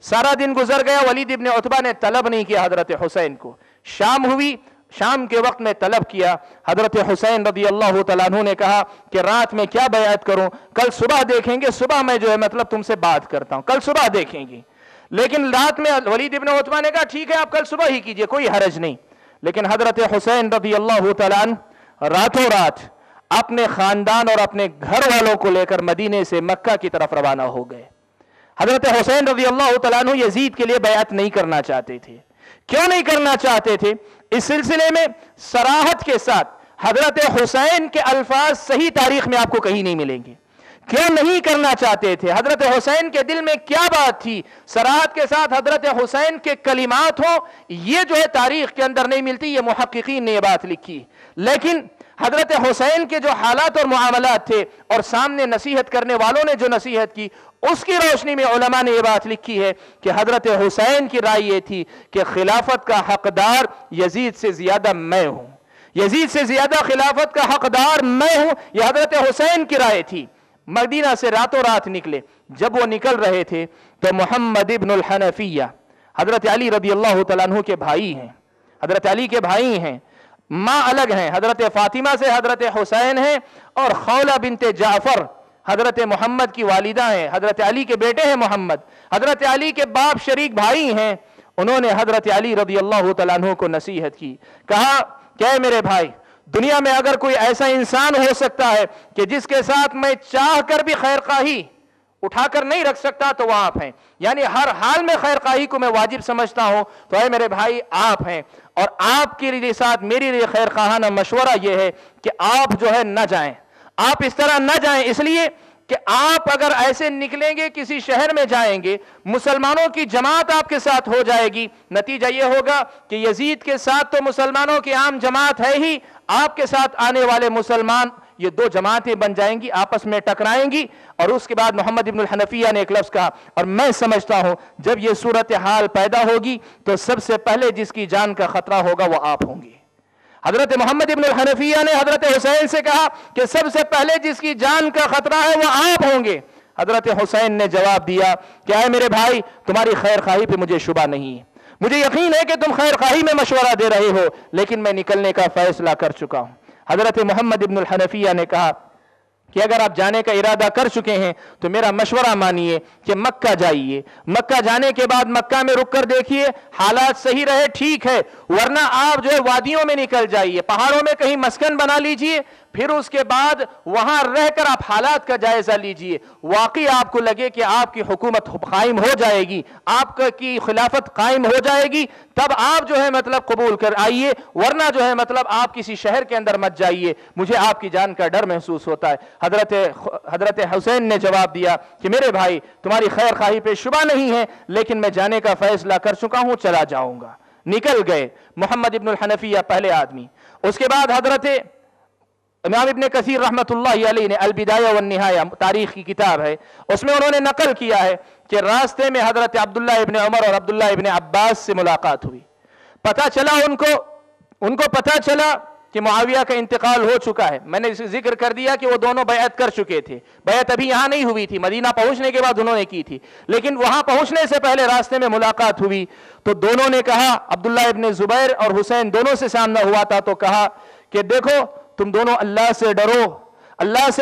سارا دن گزر گیا، ولید ابن عتبہ نے طلب نہیں کیا حضرت حسین کو۔ شام ہوئی، شام کے وقت میں طلب کیا۔ حضرت حسین رضی اللہ تعالیٰ عنہ نے کہا کہ رات میں کیا بیعت کروں؟ کل صبح دیکھیں گے، صبح میں جو ہے مطلب تم سے بات کرتا ہوں، کل صبح دیکھیں گے۔ لیکن رات میں ولید ابن عتبہ نے کہا ٹھیک ہے آپ کل صبح ہی کیجئے، کوئی حرج نہیں۔ لیکن حضرت حسین رضی اللہ تعالیٰ عنہ راتوں رات اپنے خاندان اور اپنے گھر والوں کو لے کر مدینے سے مکہ کی طرف روانہ ہو گئے۔ حضرت حسین رضی اللہ تعالیٰ عنہ یزید کے لیے بیعت نہیں کرنا چاہتے تھے۔ کیوں نہیں کرنا چاہتے تھے؟ اس سلسلے میں صراحت کے ساتھ حضرت حسین کے الفاظ صحیح تاریخ میں آپ کو کہیں نہیں ملیں گے۔ کیوں نہیں کرنا چاہتے تھے؟ حضرت حسین کے دل میں کیا بات تھی؟ صراحت کے ساتھ حضرت حسین کے کلمات ہوں، یہ جو ہے تاریخ کے اندر نہیں ملتی، یہ محققین نے یہ بات لکھی۔ لیکن حضرت حسین کے جو حالات اور معاملات تھے اور سامنے نصیحت کرنے والوں نے جو نصیحت کی، اس کی روشنی میں علماء نے یہ بات لکھی ہے کہ حضرت حسین کی رائے یہ تھی کہ خلافت کا حقدار یزید سے زیادہ میں ہوں، یزید سے زیادہ خلافت کا حقدار میں ہوں، یہ حضرت حسین کی رائے تھی۔ مدینہ سے راتوں رات نکلے۔ جب وہ نکل رہے تھے تو محمد ابن الحنفیہ حضرت علی رضی اللہ تعالیٰ عنہ کے بھائی ہیں، حضرت علی کے بھائی ہیں، ماں الگ ہیں، حضرت فاطمہ سے حضرت حسین ہیں، اور خولہ بنت جعفر حضرت محمد کی والدہ ہیں، حضرت علی کے بیٹے ہیں محمد، حضرت علی کے باپ شریک بھائی ہیں۔ انہوں نے حضرت علی رضی اللہ تعالیٰ عنہ کو نصیحت کی، کہا کہ اے میرے بھائی، دنیا میں اگر کوئی ایسا انسان ہو سکتا ہے کہ جس کے ساتھ میں چاہ کر بھی خیر خواہی اٹھا کر نہیں رکھ سکتا تو وہ آپ ہیں، یعنی ہر حال میں خیر خواہی کو میں واجب سمجھتا ہوں، تو اے میرے بھائی آپ ہیں، اور آپ کے لیے ساتھ میرے لیے خیر خواہانہ مشورہ یہ ہے کہ آپ جو ہے نہ جائیں، آپ اس طرح نہ جائیں، اس لیے کہ آپ اگر ایسے نکلیں گے، کسی شہر میں جائیں گے، مسلمانوں کی جماعت آپ کے ساتھ ہو جائے گی، نتیجہ یہ ہوگا کہ یزید کے ساتھ تو مسلمانوں کی عام جماعت ہے ہی، آپ کے ساتھ آنے والے مسلمان یہ 2 جماعتیں بن جائیں گی، آپس میں ٹکرائیں گی۔ اور اس کے بعد محمد ابن الحنفیہ نے ایک لفظ کہا، اور میں سمجھتا ہوں جب یہ صورتحال پیدا ہوگی تو سب سے پہلے جس کی جان کا خطرہ ہوگا وہ آپ ہوں گے۔ حضرت محمد ابن الحنفیہ نے حضرت حسین سے کہا کہ سب سے پہلے جس کی جان کا خطرہ ہے وہ آپ ہوں گے۔ حضرت حسین نے جواب دیا کہ اے میرے بھائی، تمہاری خیر خواہی پہ مجھے شبہ نہیں ہے، مجھے یقین ہے کہ تم خیر خواہی میں مشورہ دے رہے ہو، لیکن میں نکلنے کا فیصلہ کر چکا ہوں۔ حضرت محمد ابن الحنفیہ نے کہا کہ اگر آپ جانے کا ارادہ کر چکے ہیں تو میرا مشورہ مانیے کہ مکہ جائیے. مکہ جانے کے بعد مکہ میں رک کر دیکھیے, حالات صحیح رہے ٹھیک ہے, ورنہ آپ جو ہے وادیوں میں نکل جائیے, پہاڑوں میں کہیں مسکن بنا لیجئے, پھر اس کے بعد وہاں رہ کر آپ حالات کا جائزہ لیجئے. واقعی آپ کو لگے کہ آپ کی حکومت قائم ہو جائے گی, آپ کی خلافت قائم ہو جائے گی, تب آپ جو ہے مطلب قبول کر آئیے, ورنہ جو ہے مطلب آپ کسی شہر کے اندر مت جائیے, مجھے آپ کی جان کا ڈر محسوس ہوتا ہے. حضرت حسین نے جواب دیا کہ میرے بھائی تمہاری خیر خواہی پہ شبہ نہیں ہے, لیکن میں جانے کا فیصلہ کر چکا ہوں, چلا جاؤں گا. نکل گئے محمد ابن الحنفیہ پہلے آدمی. اس کے بعد حضرت امام ابن کثیر رحمت اللہ علیہ نے البدایہ والنہایہ تاریخ کی کتاب ہے, اس میں انہوں نے نقل کیا ہے کہ راستے میں حضرت عبداللہ ابن عمر اور عبداللہ ابن عباس سے ملاقات ہوئی. پتہ چلا ان کو پتہ چلا کہ معاویہ کا انتقال ہو چکا ہے. میں نے ذکر کر دیا کہ وہ دونوں بیعت کر چکے تھے, بیعت ابھی یہاں نہیں ہوئی تھی, مدینہ پہنچنے کے بعد انہوں نے کی تھی, لیکن وہاں پہنچنے سے پہلے راستے میں ملاقات ہوئی تو دونوں نے کہا, عبداللہ ابن زبیر اور حسین دونوں سے سامنا ہوا تھا, تو کہا کہ دیکھو تم دونوں اللہ سے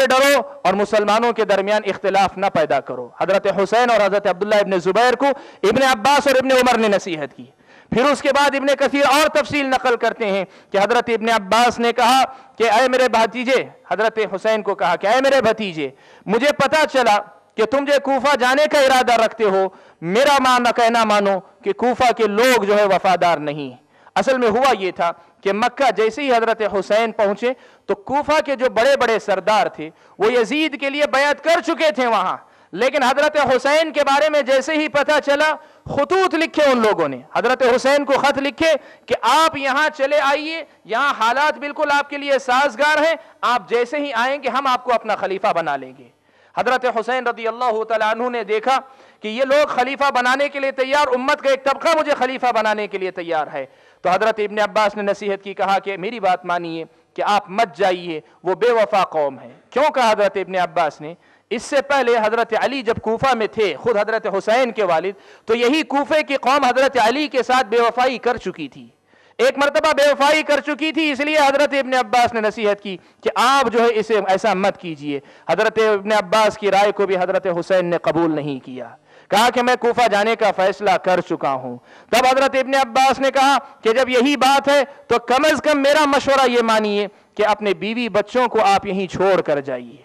ڈرو اور مسلمانوں کے درمیان اختلاف نہ پیدا کرو. حضرت حسین اور حضرت عبداللہ ابن زبیر کو ابن عباس اور ابن عمر نے نصیحت کی. پھر اس کے بعد ابن کثیر اور تفصیل نقل کرتے ہیں کہ حضرت ابن عباس نے کہا کہ اے میرے بھتیجے, حضرت حسین کو کہا کہ اے میرے بھتیجے, مجھے پتا چلا کہ تم جو کوفہ جانے کا ارادہ رکھتے ہو, میرا کہنا مانو کہ کوفہ کے لوگ جو ہے وفادار نہیں. اصل میں ہوا یہ تھا کہ مکہ جیسے ہی حضرت حسین پہنچے تو کوفہ کے جو بڑے بڑے سردار تھے وہ یزید کے لیے بیعت کر چکے تھے وہاں, لیکن حضرت حسین کے بارے میں جیسے ہی پتہ چلا, خطوط لکھے ان لوگوں نے, حضرت حسین کو خط لکھے کہ آپ یہاں چلے آئیے, یہاں حالات بالکل آپ کے لیے سازگار ہیں, آپ جیسے ہی آئیں گے ہم آپ کو اپنا خلیفہ بنا لیں گے. حضرت حسین رضی اللہ تعالیٰ عنہ نے دیکھا کہ یہ لوگ خلیفہ بنانے کے لیے تیار, امت کا ایک طبقہ مجھے خلیفہ بنانے کے لیے تیار ہے. تو حضرت ابن عباس نے نصیحت کی, کہا کہ میری بات مانیے کہ آپ مت جائیے, وہ بے وفا قوم ہے. کیوں کہا حضرت ابن عباس نے؟ اس سے پہلے حضرت علی جب کوفہ میں تھے, خود حضرت حسین کے والد, تو یہی کوفے کی قوم حضرت علی کے ساتھ بے وفائی کر چکی تھی, ایک مرتبہ بے وفائی کر چکی تھی, اس لیے حضرت ابن عباس نے نصیحت کی کہ آپ جو ہے اسے ایسا مت کیجئے. حضرت ابن عباس کی رائے کو بھی حضرت حسین نے قبول نہیں کیا, کہا کہ میں کوفہ جانے کا فیصلہ کر چکا ہوں. تب حضرت ابن عباس نے کہا کہ جب یہی بات ہے تو کم از کم میرا مشورہ یہ مانیے کہ اپنے بیوی بچوں کو آپ یہیں چھوڑ کر جائیے,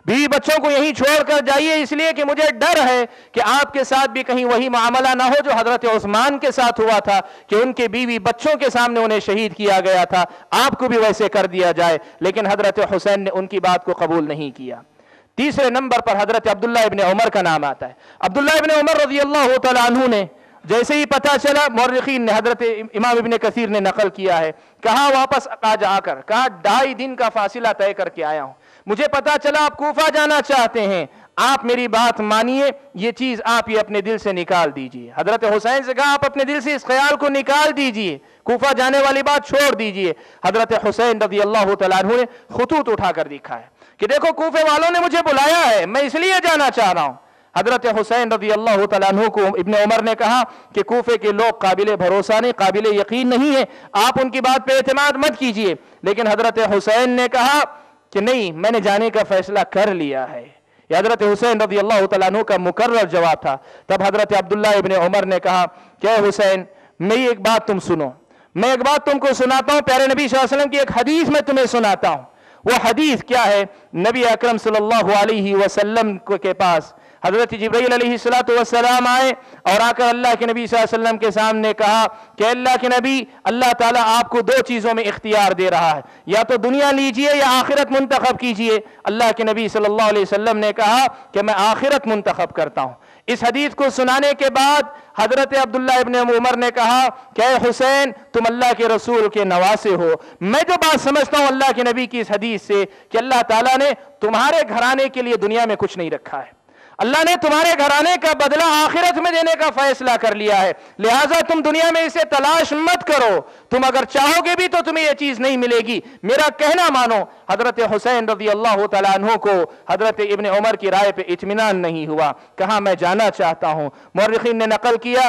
بیوی بچوں کو یہیں چھوڑ کر جائیے, اس لیے کہ مجھے ڈر ہے کہ آپ کے ساتھ بھی کہیں وہی معاملہ نہ ہو جو حضرت عثمان کے ساتھ ہوا تھا کہ ان کے بیوی بچوں کے سامنے انہیں شہید کیا گیا تھا, آپ کو بھی ویسے کر دیا جائے. لیکن حضرت حسین نے ان کی بات کو قبول نہیں کیا. تیسرے نمبر پر حضرت عبداللہ ابن عمر کا نام آتا ہے. عبداللہ ابن عمر رضی اللہ تعالیٰ عنہ نے جیسے ہی پتہ چلا, مورخین نے, حضرت امام ابن کثیر نے نقل کیا ہے, کہا واپس جا کر کہا 2.5 دن کا فاصلہ طے کر کے آیا ہوں, مجھے پتا چلا آپ کوفہ جانا چاہتے ہیں, آپ میری بات مانیے, یہ چیز آپ یہ اپنے دل سے نکال دیجئے. حضرت حسین سے کہا آپ اپنے دل سے اس خیال کو نکال دیجئے, کوفہ جانے والی بات چھوڑ دیجئے. حضرت حسین رضی اللہ تعالیٰ عنہ نے خطوط اٹھا کر دکھا ہے کہ دیکھو کوفے والوں نے مجھے بلایا ہے, میں اس لیے جانا چاہ رہا ہوں. حضرت حسین رضی اللہ تعالیٰ عنہ کو ابن عمر نے کہا کہ کوفے کے لوگ قابل بھروسہ نہیں, قابل یقین نہیں ہیں, آپ ان کی بات پہ اعتماد مت کیجئے. لیکن حضرت حسین نے کہا کہ نہیں, میں نے جانے کا فیصلہ کر لیا ہے. یہ حضرت حسین رضی اللہ تعالیٰ عنہ کا مقرر جواب تھا. تب حضرت عبداللہ ابن عمر نے کہا کہ اے حسین, میری ایک بات تم سنو, میں ایک بات تم کو سناتا ہوں, پیارے نبی صلی اللہ علیہ وسلم کی ایک حدیث میں تمہیں سناتا ہوں. وہ حدیث کیا ہے؟ نبی اکرم صلی اللہ علیہ وسلم کے پاس حضرت جبرائیل علیہ السلام آئے اور آ کر اللہ کے نبی صلی اللہ علیہ وسلم کے سامنے کہا کہ اللہ کے نبی, اللہ تعالیٰ آپ کو 2 چیزوں میں اختیار دے رہا ہے, یا تو دنیا لیجئے یا آخرت منتخب کیجئے. اللہ کے نبی صلی اللہ علیہ وسلم نے کہا کہ میں آخرت منتخب کرتا ہوں. اس حدیث کو سنانے کے بعد حضرت عبداللہ ابن عمر نے کہا کہ اے حسین, تم اللہ کے رسول کے نواسے ہو. میں جو بات سمجھتا ہوں اللہ کے نبی کی اس حدیث سے کہ اللہ تعالیٰ نے تمہارے گھرانے کے لیے دنیا میں کچھ نہیں رکھا ہے, اللہ نے تمہارے گھرانے کا بدلہ آخرت میں دینے کا فیصلہ کر لیا ہے, لہٰذا تم دنیا میں اسے تلاش مت کرو, تم اگر چاہو گے بھی تو تمہیں یہ چیز نہیں ملے گی, میرا کہنا مانو. حضرت حسین رضی اللہ تعالیٰ عنہ کو حضرت ابن عمر کی رائے پہ اطمینان نہیں ہوا, کہا میں جانا چاہتا ہوں. مورخین نے نقل کیا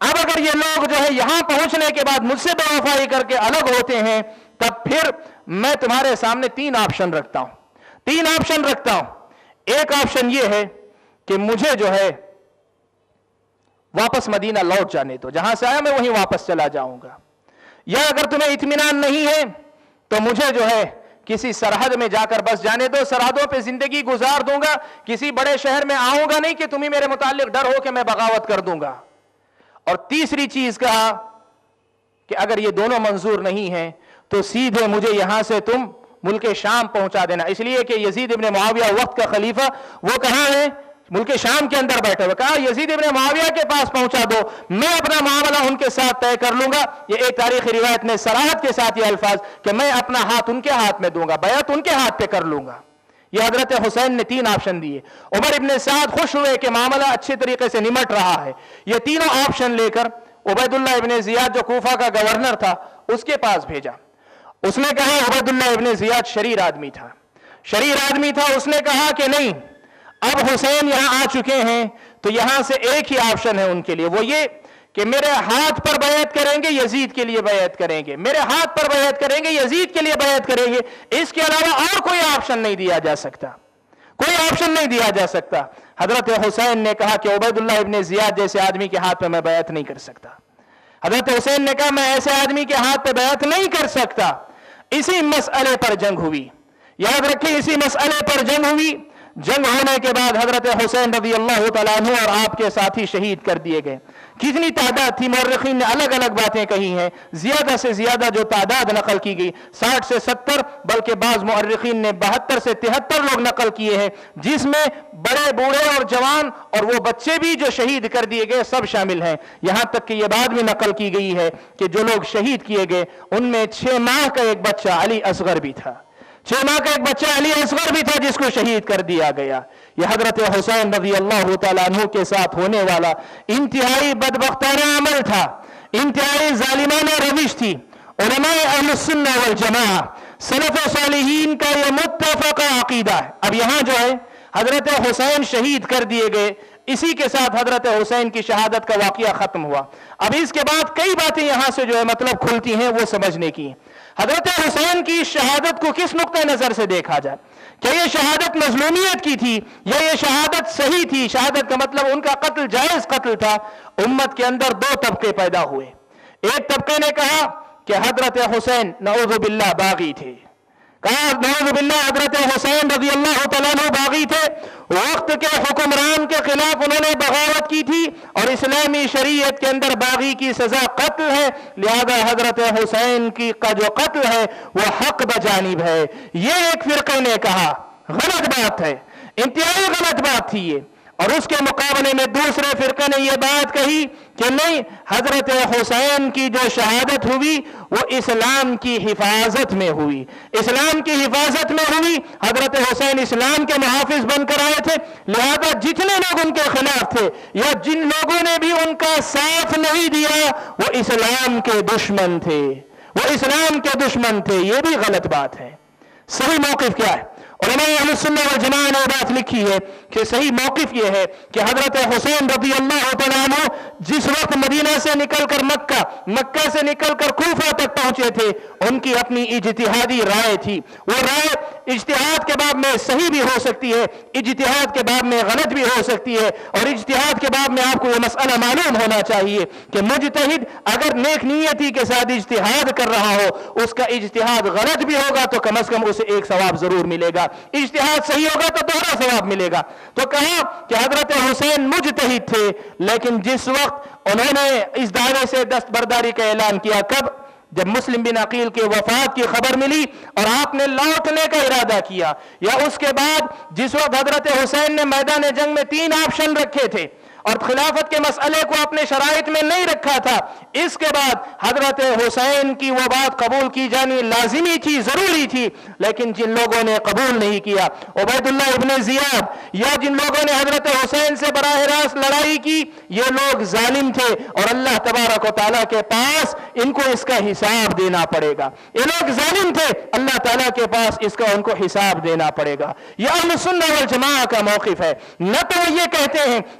اب اگر یہ لوگ جو ہے یہاں پہنچنے کے بعد مجھ سے بے وفائی کر کے الگ ہوتے ہیں، تب پھر میں تمہارے سامنے 3 آپشن رکھتا ہوں. ایک آپشن یہ ہے کہ مجھے جو ہے واپس مدینہ لوٹ جانے دو، جہاں سے آیا میں وہیں واپس چلا جاؤں گا، یا اگر تمہیں اطمینان نہیں ہے تو مجھے جو ہے کسی سرحد میں جا کر بس جانے دو، سرحدوں پہ زندگی گزار دوں گا، کسی بڑے شہر میں آؤں گا نہیں کہ تمہیں میرے متعلق ڈر ہو کہ میں بغاوت کر دوں گا. اور تیسری چیز کہا کہ اگر یہ دونوں منظور نہیں ہیں تو سیدھے مجھے یہاں سے تم ملک شام پہنچا دینا، اس لیے کہ یزید ابن معاویہ وقت کا خلیفہ وہ کہاں ہے؟ ملک شام کے اندر بیٹھے ہوئے. کہا یزید ابن معاویہ کے پاس پہنچا دو، میں اپنا معاملہ ان کے ساتھ طے کر لوں گا. یہ ایک تاریخی روایت میں صراحت کے ساتھ یہ الفاظ کہ میں اپنا ہاتھ ان کے ہاتھ میں دوں گا، بیعت ان کے ہاتھ پہ کر لوں گا. یہ حضرت حسین نے 3 آپشن دیے. عمر ابن سعد خوش ہوئے کہ معاملہ اچھے طریقے سے نمٹ رہا ہے. یہ تینوں آپشن لے کر عبید اللہ ابن زیاد جو کوفہ کا گورنر تھا اس کے پاس بھیجا. اس نے کہا، عبید اللہ ابن زیاد شریر آدمی تھا. اس نے کہا کہ نہیں، اب حسین یہاں آ چکے ہیں تو یہاں سے ایک ہی آپشن ہے ان کے لیے، وہ یہ کہ میرے ہاتھ پر بیعت کریں گے، یزید کے لیے بیعت کریں گے، میرے ہاتھ پر بیعت کریں گے، یزید کے لیے بیعت کریں گے. اس کے علاوہ اور کوئی آپشن نہیں دیا جا سکتا. حضرت حسین نے کہا کہ عبید اللہ ابن زیاد جیسے آدمی کے ہاتھ پہ میں بیعت نہیں کر سکتا. حضرت حسین نے کہا میں ایسے آدمی کے ہاتھ پہ بیعت نہیں کر سکتا. اسی مسئلے پر جنگ ہوئی. یاد رکھیں، اسی مسئلے پر جنگ ہوئی. جنگ ہونے کے بعد حضرت حسین رضی اللہ تعالیٰ عنہ اور آپ کے ساتھی شہید کر دیے گئے. کتنی تعداد تھی؟ مورخین نے الگ الگ باتیں کہی ہیں. زیادہ سے زیادہ جو تعداد نقل کی گئی 60 سے 70، بلکہ بعض مورخین نے 72 سے 73 لوگ نقل کیے ہیں، جس میں بڑے بوڑھے اور جوان اور وہ بچے بھی جو شہید کر دیے گئے سب شامل ہیں. یہاں تک کہ یہ بات بھی نقل کی گئی ہے کہ جو لوگ شہید کیے گئے ان میں 6 ماہ کا ایک بچہ علی اصغر بھی تھا. 6 ماہ کا ایک بچہ علی اصغر بھی تھا جس کو شہید کر دیا گیا. یہ حضرت حسین رضی اللہ تعالیٰ عنہ کے ساتھ ہونے والا انتہائی بدبختانہ عمل تھا، انتہائی ظالمانہ روش تھی. علماء اہل السنہ والجماعہ سلف و صالحین کا یہ متفقہ عقیدہ ہے. اب یہاں جو ہے حضرت حسین شہید کر دیے گئے، اسی کے ساتھ حضرت حسین کی شہادت کا واقعہ ختم ہوا. اب اس کے بعد کئی باتیں یہاں سے جو ہے مطلب کھلتی ہیں وہ سمجھنے کی. حضرت حسین کی شہادت کو کس نقطہ نظر سے دیکھا جائے؟ کیا یہ شہادت مظلومیت کی تھی یا یہ شہادت صحیح تھی؟ شہادت کا مطلب ان کا قتل جائز قتل تھا. امت کے اندر 2 طبقے پیدا ہوئے. ایک طبقے نے کہا کہ حضرت حسین نعوذ باللہ باغی تھے. کہا نعوذ باللہ حضرت حسین رضی اللہ تعالیٰ عنہ باغی تھے، وقت کے حکمران کے خلاف انہوں نے بغاوت کی تھی اور اسلامی شریعت کے اندر باغی کی سزا قتل ہے، لہذا حضرت حسین کی کا جو قتل ہے وہ حق بجانب ہے. یہ ایک فرقے نے کہا. غلط بات ہے، انتہائی غلط بات تھی یہ. اور اس کے مقابلے میں دوسرے فرقے نے یہ بات کہی کہ نہیں، حضرت حسین کی جو شہادت ہوئی وہ اسلام کی حفاظت میں ہوئی، اسلام کی حفاظت میں ہوئی. حضرت حسین اسلام کے محافظ بن کر آئے تھے، لہذا جتنے لوگ ان کے خلاف تھے یا جن لوگوں نے بھی ان کا ساتھ نہیں دیا وہ اسلام کے دشمن تھے، وہ اسلام کے دشمن تھے. یہ بھی غلط بات ہے. صحیح موقف کیا ہے؟ علماء اہل السنہ والجماعہ نے بات لکھی ہے کہ صحیح موقف یہ ہے کہ حضرت حسین رضی اللہ تعالیٰ عنہ جس وقت مدینہ سے نکل کر مکہ سے نکل کر کوفہ تک پہنچے تھے، ان کی اپنی اجتہادی رائے تھی. وہ رائے اجتہاد کے باب میں صحیح بھی ہو سکتی ہے، اجتہاد کے باب میں غلط بھی ہو سکتی ہے. اور اجتہاد کے باب میں آپ کو یہ مسئلہ معلوم ہونا چاہیے کہ مجتہد اگر نیک نیتی کے ساتھ اجتہاد کر رہا ہو، اس کا اجتہاد غلط بھی ہوگا تو کم از کم اسے ایک ثواب ضرور ملے گا، اجتہاد صحیح ہوگا تو دوہرا ثواب ملے گا. تو کہا کہ حضرت حسین مجتہد تھے، لیکن جس وقت انہوں نے اس دعوے سے دستبرداری کا اعلان کیا، کب؟ جب مسلم بن عقیل کے وفات کی خبر ملی اور آپ نے لوٹنے کا ارادہ کیا، یا اس کے بعد جس وقت حضرت حسین نے میدان جنگ میں 3 آپشن رکھے تھے اور خلافت کے مسئلے کو اپنے شرائط میں نہیں رکھا تھا، اس کے بعد حضرت حسین کی وہ بات قبول کی جانی لازمی تھی، ضروری تھی. لیکن جن لوگوں نے قبول نہیں کیا، عبید اللہ ابن زیاد یا جن لوگوں نے حضرت حسین سے براہ راست لڑائی کی، یہ لوگ ظالم تھے اور اللہ تبارک و تعالیٰ کے پاس ان کو اس کا حساب دینا پڑے گا. یہ لوگ ظالم تھے، اللہ تعالیٰ کے پاس اس کا ان کو حساب دینا پڑے گا. یہ اہل سنہ والجماعہ کا موقف ہے. نہ تو یہ کہتے ہیں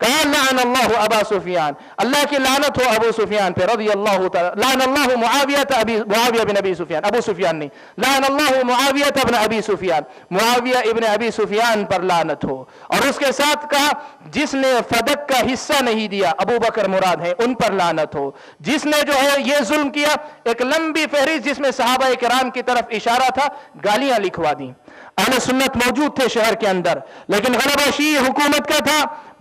کہا لعن اللہ ابا سفیان، اللہ کی لعنت ہو ابو سفیان پہ رضی اللہ تعالی، لعن اللہ معاویہ بن ابی سفیان، ابو سفیان نہیں، لعن اللہ معاویہ بن ابی سفیان، معاویہ ابن ابی سفیان پر لعنت ہو۔ اور اس کے ساتھ کہا جس نے فدق کا حصہ نہیں دیا، ابو بکر مراد ہے، ان پر لعنت ہو۔ جس نے جو ہے یہ ظلم کیا، ایک لمبی فہرست جس میں صحابہ کرام کی طرف اشارہ تھا، گالیاں لکھوا دیں۔ اہل سنت موجود تھے شہر کے اندر، لیکن غلبہ شیعی حکومت کا تھا،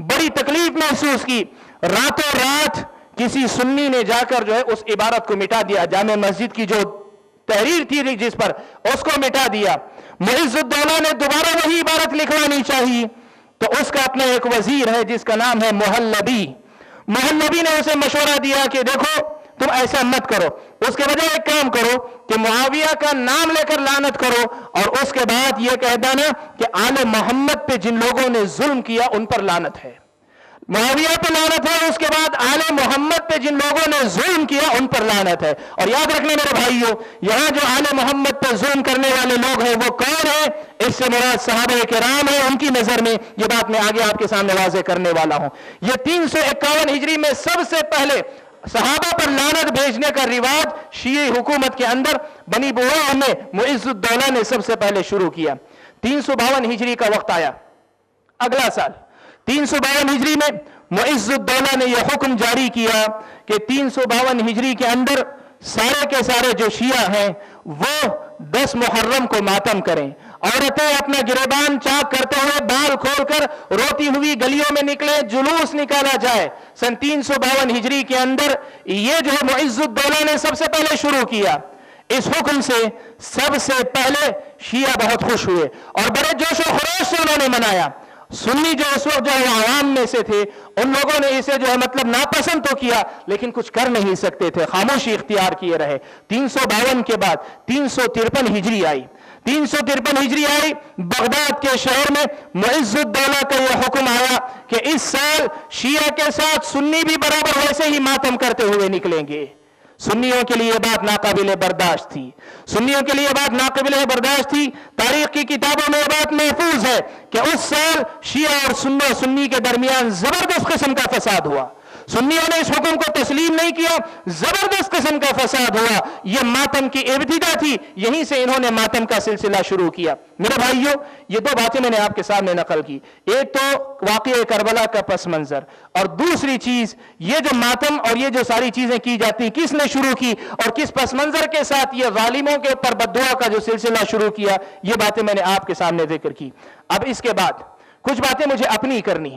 بڑی تکلیف محسوس کی، راتوں رات کسی سنی نے جا کر جو ہے اس عبارت کو مٹا دیا، جامع مسجد کی جو تحریر تھی جس پر، اس کو مٹا دیا۔ معز الدولہ نے دوبارہ وہی عبارت لکھوانی چاہیے، تو اس کا اپنا ایک وزیر ہے جس کا نام ہے محلبی، محلبی نے اسے مشورہ دیا کہ دیکھو تم ایسا مت کرو، اس کے بجائے ایک کام کرو کہ معاویہ کا نام لے کر لعنت کرو، اور اس کے بعد یہ کہہ دینا کہ آل محمد پہ جن لوگوں نے ظلم کیا ان پر لعنت ہے، معاویہ پہ لعنت ہے، اس کے بعد آل محمد پہ جن لوگوں نے ظلم کیا ان پر لعنت ہے۔ اور یاد رکھنے میرے بھائیوں، یہاں جو آل محمد پہ ظلم کرنے والے لوگ ہیں وہ کون ہیں؟ اس سے مراد صحابہ کرام ہیں، ان کی نظر میں یہ بات میں آگے آپ کے سامنے واضح کرنے والا ہوں۔ یہ 351 ہجری میں سب سے پہلے صحابہ پر لعنت بھیجنے کا رواج شیعی حکومت کے اندر بنی بویہ میں معز الدولہ نے سب سے پہلے شروع کیا۔ 352 ہجری کا وقت آیا، اگلا سال 352 ہجری میں معز الدولہ نے یہ حکم جاری کیا کہ 352 ہجری کے اندر سارے کے سارے جو شیعہ ہیں وہ 10 محرم کو ماتم کریں، عورتیں اپنا گریبان چاک کرتے ہوئے بال کھول کر روتی ہوئی گلیوں میں نکلے، جلوس نکالا جائے۔ سن 352 ہجری کے اندر یہ جو معز الدولہ نے سب سے پہلے شروع کیا، اس حکم سے سب سے پہلے شیعہ بہت خوش ہوئے اور بڑے جوش و خروش سے انہوں نے منایا۔ سنی جو اس وقت جو عوام میں سے تھے ان لوگوں نے اسے جو ہے مطلب ناپسند تو کیا لیکن کچھ کر نہیں سکتے تھے، خاموشی اختیار کیے رہے۔ 352 کے بعد 353 ہجری آئی، 353 ہجری آئی، بغداد کے شہر میں معز الدولہ کا یہ حکم آیا کہ اس سال شیعہ کے ساتھ سنی بھی برابر ویسے ہی ماتم کرتے ہوئے نکلیں گے۔ سنیوں کے لیے یہ بات ناقابل برداشت تھی، سنیوں کے لیے یہ بات ناقابل برداشت تھی۔ تاریخ کی کتابوں میں یہ بات محفوظ ہے کہ اس سال شیعہ اور سنی کے درمیان زبردست قسم کا فساد ہوا، سنیوں نے اس حکم کو تسلیم نہیں کیا، زبردست قسم کا فساد ہوا۔ یہ ماتم کی ابتدا تھی، یہیں سے انہوں نے ماتم کا سلسلہ شروع کیا۔ میرے بھائیوں، یہ دو باتیں میں نے آپ کے سامنے نقل کی، ایک تو واقعہ کربلا کا پس منظر، اور دوسری چیز یہ جو ماتم اور یہ جو ساری چیزیں کی جاتی کس نے شروع کی اور کس پس منظر کے ساتھ یہ ظالموں کے اوپر بددعا کا جو سلسلہ شروع کیا، یہ باتیں میں نے آپ کے سامنے ذکر کی۔ اب اس کے بعد کچھ باتیں مجھے اپنی کرنی،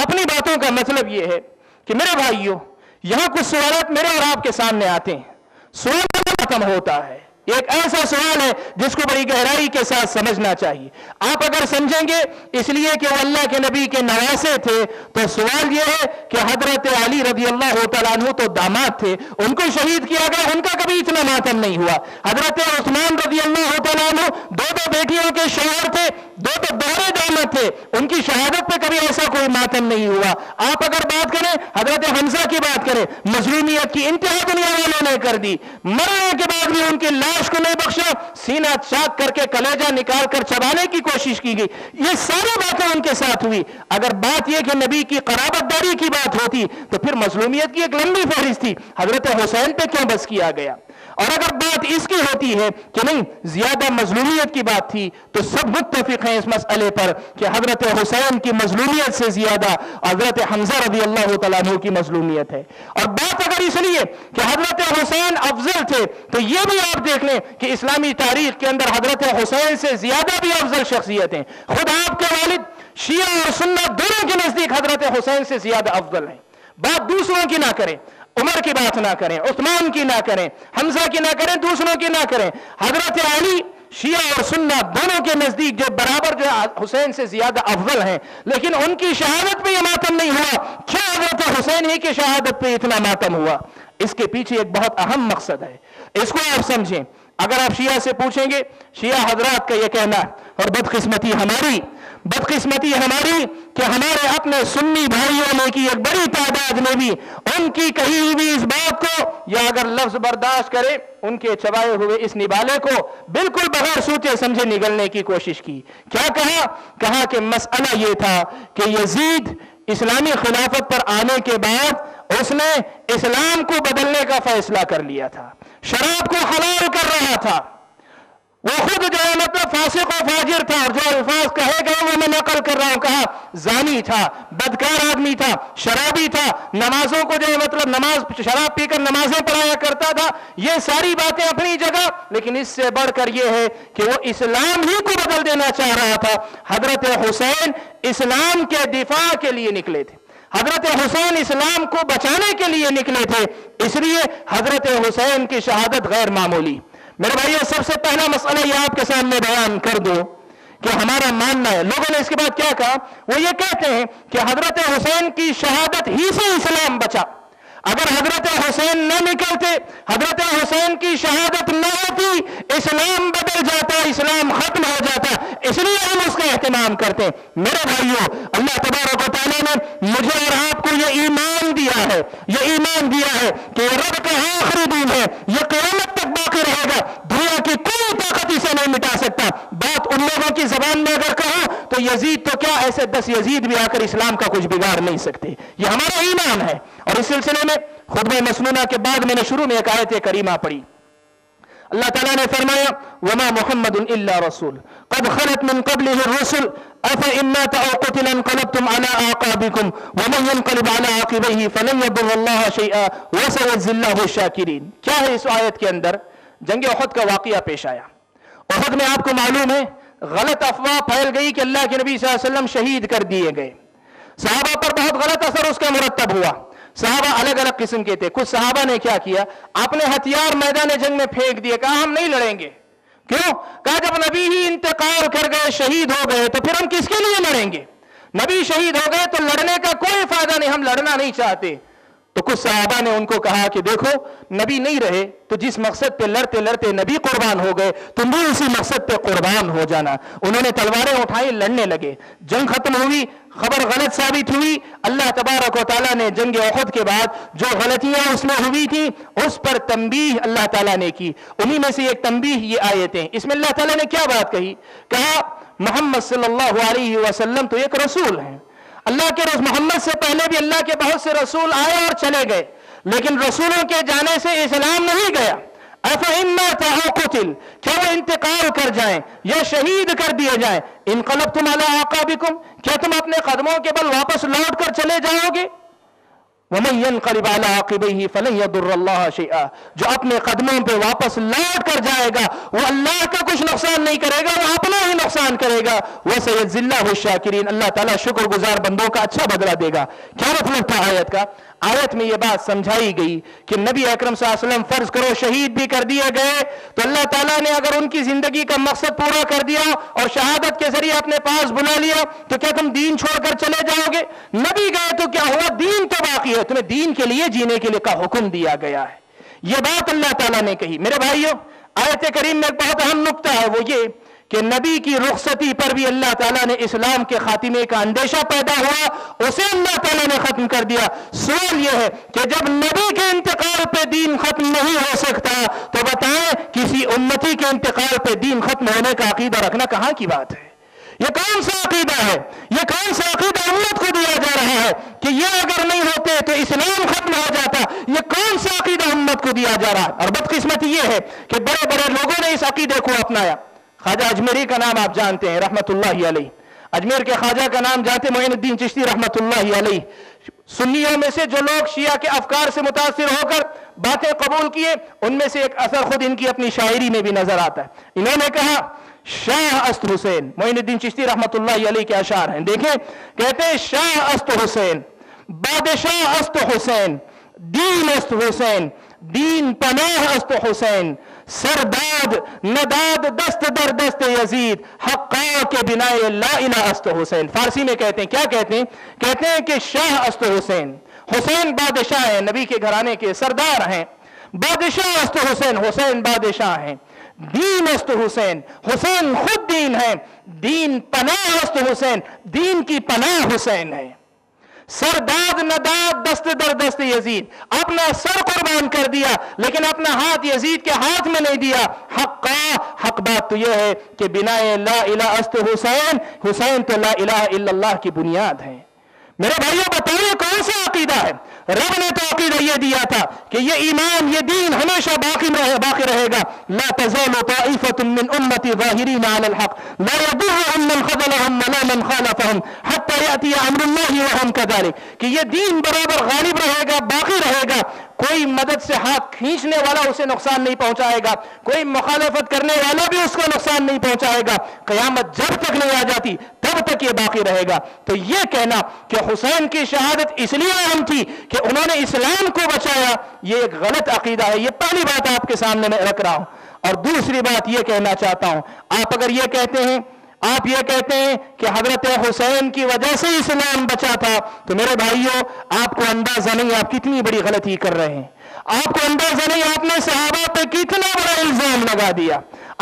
اپنی باتوں کا مطلب یہ ہے کہ میرے بھائیوں یہاں کچھ سوالات میرے اور آپ کے سامنے آتے ہیں، سوال ختم ہوتا ہے، ایک ایسا سوال ہے جس کو بڑی گہرائی کے ساتھ سمجھنا چاہیے۔ آپ اگر سمجھیں گے اس لیے کہ وہ اللہ کے نبی کے نواسے تھے تو سوال یہ ہے کہ حضرت علی رضی اللہ تعالیٰ عنہ تو داماد تھے، ان کو شہید کیا گیا، ان کا کبھی اتنا ماتم نہیں ہوا۔ حضرت عثمان رضی اللہ تعالیٰ عنہ دو بیٹیوں کے شوہر تھے، دو دوہرے داماد تھے، ان کی شہادت پہ کبھی ایسا کوئی ماتم نہیں ہوا۔ آپ اگر بات کریں حضرت حمزہ کی بات کریں، مظلومیت کی انتہا دنیا والوں نے کر دی، مرنے کے بعد بھی ان کی لاش کو نہیں بخشا، سینہ چاک کر کے کلیجہ نکال کر چبانے کی کوشش کی گئی، یہ ساری باتیں ان کے ساتھ ہوئی۔ اگر بات یہ کہ نبی کی قرابت داری کی بات ہوتی تو پھر مظلومیت کی ایک لمبی فہرست تھی، حضرت حسین پہ کیوں بس کیا گیا؟ اور اگر بات اس کی ہوتی ہے کہ نہیں زیادہ مظلومیت کی بات تھی تو سب متفق ہیں اس مسئلے پر کہ حضرت حسین کی مظلومیت سے زیادہ حضرت حمزہ رضی اللہ تعالیٰ عنہ کی مظلومیت ہے۔ اور بات اگر اس لیے کہ حضرت حسین افضل تھے تو یہ بھی آپ دیکھ لیں کہ اسلامی تاریخ کے اندر حضرت حسین سے زیادہ بھی افضل شخصیت ہیں، خود آپ کے والد شیعہ اور سنت دونوں کے نزدیک حضرت حسین سے زیادہ افضل ہیں۔ بات دوسروں کی نہ کریں، عمر کی بات نہ کریں، عثمان کی نہ کریں، حمزہ کی نہ کریں، دوسروں کی نہ کریں، حضرت علی شیعہ اور سنت دونوں کے نزدیک جو برابر جو حسین سے زیادہ افضل ہیں، لیکن ان کی شہادت پہ یہ ماتم نہیں ہوا۔ کیا حضرت حسین ہی کی شہادت پہ اتنا ماتم ہوا؟ اس کے پیچھے ایک بہت اہم مقصد ہے، اس کو آپ سمجھیں۔ اگر آپ شیعہ سے پوچھیں گے، شیعہ حضرات کا یہ کہنا ہے، اور بدقسمتی ہماری کہ ہمارے اپنے سنی بھائیوں میں کی ایک بڑی تعداد نے بھی ان کی کہی ہوئی اس بات کو یا اگر لفظ برداشت کرے ان کے چبائے ہوئے اس نبالے کو بالکل بغیر سوچے سمجھے نگلنے کی کوشش کی۔ کیا کہا کہ مسئلہ یہ تھا کہ یزید اسلامی خلافت پر آنے کے بعد اس نے اسلام کو بدلنے کا فیصلہ کر لیا تھا، شراب کو حلال کر رہا تھا، وہ خود جو ہے مطلب فاسق و فاجر تھا، اور جو الفاظ کہے گئے وہ میں نقل کر رہا ہوں، کہا زانی تھا، بدکار آدمی تھا، شرابی تھا، نمازوں کو جو ہے مطلب نماز شراب پی کر نمازیں پڑھایا کرتا تھا، یہ ساری باتیں اپنی جگہ، لیکن اس سے بڑھ کر یہ ہے کہ وہ اسلام ہی کو بدل دینا چاہ رہا تھا۔ حضرت حسین اسلام کے دفاع کے لیے نکلے تھے، حضرت حسین اسلام کو بچانے کے لیے نکلے تھے، اس لیے حضرت حسین کی شہادت غیر معمولی۔ میرے بھائیو، سب سے پہلا مسئلہ یہ آپ کے سامنے بیان کر دو کہ ہمارا ماننا ہے، لوگوں نے اس کے بعد کیا کہا، وہ یہ کہتے ہیں کہ حضرت حسین کی شہادت ہی سے اسلام بچا، اگر حضرت حسین نہ نکلتے، حضرت حسین کی شہادت نہ ہوتی، اسلام بدل جاتا، اسلام ختم ہو جاتا، اس لیے ہم اس کا اہتمام کرتے ہیں۔ میرے بھائیو، اللہ تبارک و تعالیٰ نے مجھے اور آپ کو یہ ایمان دیا ہے، یہ ایمان دیا ہے کہ رب کا آخری دین ہے، یہ قیامت تک باقی رہے گا، دنیا کی کوئی طاقت اسے نہیں مٹا سکتا۔ بات ان لوگوں کی زبان میں اگر کہا تو یزید تو کیا، ایسے 10 یزید بھی آ کر اسلام کا کچھ بگاڑ نہیں سکتے، یہ ہمارا ایمان ہے۔ اور اس سلسلے میں خطبہ مسنونہ کے بعد میں نے شروع میں ایک آیت کریمہ پڑھی، اللہ تعالیٰ نے فرمایا وَمَا مُحَمَّدٌ إِلَّا رَسُولٌ قَدْ خَلَتْ مِن قَبْلِهِ الرُّسُلُ أَفَإِن مَاتَ أَوْ قُتِلَ انقَلَبْتُمْ عَلَىٰ أَعْقَابِكُمْ وَمَن يَنقَلِبْ عَلَىٰ عَقِبَيْهِ فَلَن يَضُرَّ اللَّهَ شَيْئًا وَسَيَجْزِي اللَّهُ الشَّاكِرِينَ۔ کیا ہے اس آیت کے اندر؟ جنگ احد کا واقعہ پیش آیا۔ احد میں آپ کو معلوم ہے غلط افواہ پھیل گئی کہ اللہ کے نبی صلی اللہ علیہ وسلم شہید کر دیے گئے، صحابہ پر بہت غلط اثر اس کا مرتب ہوا، صحابہ الگ الگ قسم کے تھے۔ کچھ صحابہ نے کیا کیا، اپنے ہتھیار میدان جنگ میں پھینک دیے، کہا ہم نہیں لڑیں گے۔ کیوں؟ کہا جب نبی ہی انتقال کر گئے، شہید ہو گئے، تو پھر ہم کس کے لیے لڑیں گے؟ نبی شہید ہو گئے تو لڑنے کا کوئی فائدہ نہیں، ہم لڑنا نہیں چاہتے۔ تو کچھ صحابہ نے ان کو کہا کہ دیکھو نبی نہیں رہے تو جس مقصد پہ لڑتے لڑتے نبی قربان ہو گئے، تم بھی اسی مقصد پہ قربان ہو جانا۔ انہوں نے تلواریں اٹھائی، لڑنے لگے، جنگ ختم ہوئی، خبر غلط ثابت ہوئی۔ اللہ تبارک و تعالیٰ نے جنگ احد کے بعد جو غلطیاں اس میں ہوئی تھیں اس پر تنبیہ اللہ تعالیٰ نے کی، انہی میں سے ایک تنبیہ یہ آیتیں۔ اس میں اللہ تعالیٰ نے کیا بات کہی؟ کہا محمد صلی اللہ علیہ وسلم تو ایک رسول ہیں، اللہ کے محمد سے پہلے بھی اللہ کے بہت سے رسول آئے اور چلے گئے، لیکن رسولوں کے جانے سے اسلام نہیں گیا۔ أَفَإِن مَاتَ أَوْ قُتِلَ، کیا وہ انتقال کر جائیں یا شہید کر دیے جائیں، انقلبتم علی اعقابکم، کیا تم اپنے قدموں کے بل واپس لوٹ کر چلے جاؤ گے؟ وَمَن يَنْقَلِبْ عَلَىٰ عَقِبَيْهِ فَلَن يَضُرَّ اللَّهَ شَيْئًا، جو اپنے قدموں پہ واپس لوٹ کر جائے گا وہ اللہ کا کچھ نقصان نہیں کرے گا، وہ اپنا ہی نقصان کرے گا۔ وَسَيَجْزِي اللَّهُ الشَّاكِرِينَ، اللہ تعالیٰ شکر گزار بندوں کا اچھا بدلہ دے گا۔ کیا مطلب تھا آیت کا؟ آیت میں یہ بات سمجھائی گئی کہ نبی اکرم صلی اللہ علیہ وسلم فرض کرو شہید بھی کر دیے گئے تو اللہ تعالیٰ نے اگر ان کی زندگی کا مقصد پورا کر دیا اور شہادت کے ذریعے اپنے پاس بلا لیا تو کیا تم دین چھوڑ کر چلے جاؤ گے؟ نبی گئے تو کیا ہوا؟ دین تو باقی ہے، تمہیں دین کے لیے جینے کے لیے کا حکم دیا گیا ہے۔ یہ بات اللہ تعالیٰ نے کہی۔ میرے بھائیو، آیت کریم میں ایک بہت اہم نقطہ ہے، وہ یہ کہ نبی کی رخصتی پر بھی اللہ تعالیٰ نے اسلام کے خاتمے کا اندیشہ پیدا ہوا، اسے اللہ تعالیٰ نے ختم کر دیا۔ سوال یہ ہے کہ جب نبی کے انتقال پہ دین ختم نہیں ہو سکتا تو بتائیں کسی امتی کے انتقال پہ دین ختم ہونے کا عقیدہ رکھنا کہاں کی بات ہے؟ یہ کون سا عقیدہ ہے؟ یہ کون سا عقیدہ امت کو دیا جا رہا ہے کہ یہ اگر نہیں ہوتے تو اسلام ختم ہو جاتا؟ یہ کون سا عقیدہ امت کو دیا جا رہا ہے؟ اور بدقسمتی یہ ہے کہ بڑے بڑے لوگوں نے اس عقیدے کو اپنایا۔ خواجہ اجمیری کا نام آپ جانتے ہیں رحمت اللہ علیہ، اجمیر کے خواجہ کا نام جانتے معین الدین چشتی رحمت اللہ علیہ۔ سنیوں میں سے جو لوگ شیعہ کے افکار سے متاثر ہو کر باتیں قبول کیے ان میں سے ایک اثر خود ان کی اپنی شاعری میں بھی نظر آتا ہے۔ انہوں نے کہا شاہ است حسین، معین الدین چشتی رحمت اللہ علیہ کے اشعار ہیں، دیکھیں کہتے ہیں شاہ است حسین، بادشاہ است حسین، دین است حسین، دین پناہ است حسین، سرداد نداد دست در دست یزید، حقا کے بنائے لا الہ است حسین۔ فارسی میں کہتے ہیں، کیا کہتے ہیں؟ کہتے ہیں کہ شاہ است حسین، حسین بادشاہ ہیں، نبی کے گھرانے کے سردار ہیں، بادشاہ است حسین، حسین بادشاہ ہیں، دین است حسین، حسین خود دین ہے، دین پناہ است حسین، دین کی پناہ حسین ہے، سرداد نداد دست در دست یزید، اپنا سر قربان کر دیا لیکن اپنا ہاتھ یزید کے ہاتھ میں نہیں دیا۔ حق بات تو یہ ہے کہ بنائے لا الہ است حسین، حسین تو لا الہ الا اللہ کی بنیاد ہے۔ میرے بھائیوں بتائیے کون سا عقیدہ ہے؟ رب نے تو عقیدہ یہ دیا تھا کہ یہ ایمان، یہ دین ہمیشہ باقی رہے گا. لا تزال طائفة من امتی ظاہرین علی الحق لا يضرهم من خذلهم ولا من خالفهم حتى يأتي امر اللہ وهم كذلك، کہ یہ دین برابر غالب رہے گا، باقی رہے گا. کوئی مدد سے ہاتھ کھینچنے والا اسے نقصان نہیں پہنچائے گا، کوئی مخالفت کرنے والا بھی اس کو نقصان نہیں پہنچائے گا. قیامت جب تک نہیں آ جاتی تب تک یہ باقی رہے گا. تو یہ کہنا کہ حسین کی شہادت اس لیے اہم تھی کہ انہوں نے اسلام کو بچایا، یہ ایک غلط عقیدہ ہے. یہ پہلی بات آپ کے سامنے میں رکھ رہا ہوں. اور دوسری بات یہ کہنا چاہتا ہوں، آپ اگر یہ کہتے ہیں، آپ یہ کہتے ہیں کہ حضرت حسین کی وجہ سے اسلام بچا تھا، تو میرے بھائیوں آپ کو اندازہ نہیں آپ کتنی بڑی غلطی کر رہے ہیں. آپ کو اندازہ نہیں آپ نے صحابہ پہ کتنا بڑا الزام لگا دیا،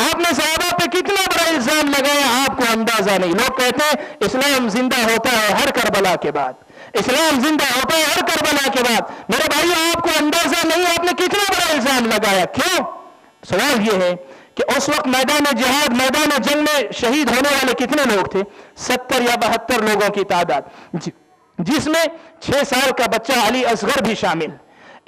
آپ نے صحابہ پہ کتنا بڑا الزام لگایا، آپ کو اندازہ نہیں. لوگ کہتے ہیں اسلام زندہ ہوتا ہے ہر کربلا کے بعد، اسلام زندہ ہوتا ہے ہر کربلا کے بعد. میرے بھائیوں آپ کو اندازہ نہیں آپ نے کتنا بڑا الزام لگایا. کیوں؟ سوال یہ ہے کہ اس وقت میدان جہاد، میدان جنگ میں شہید ہونے والے کتنے لوگ تھے؟ 70 یا 72 لوگوں کی تعداد، جس میں 6 سال کا بچہ علی اصغر بھی شامل.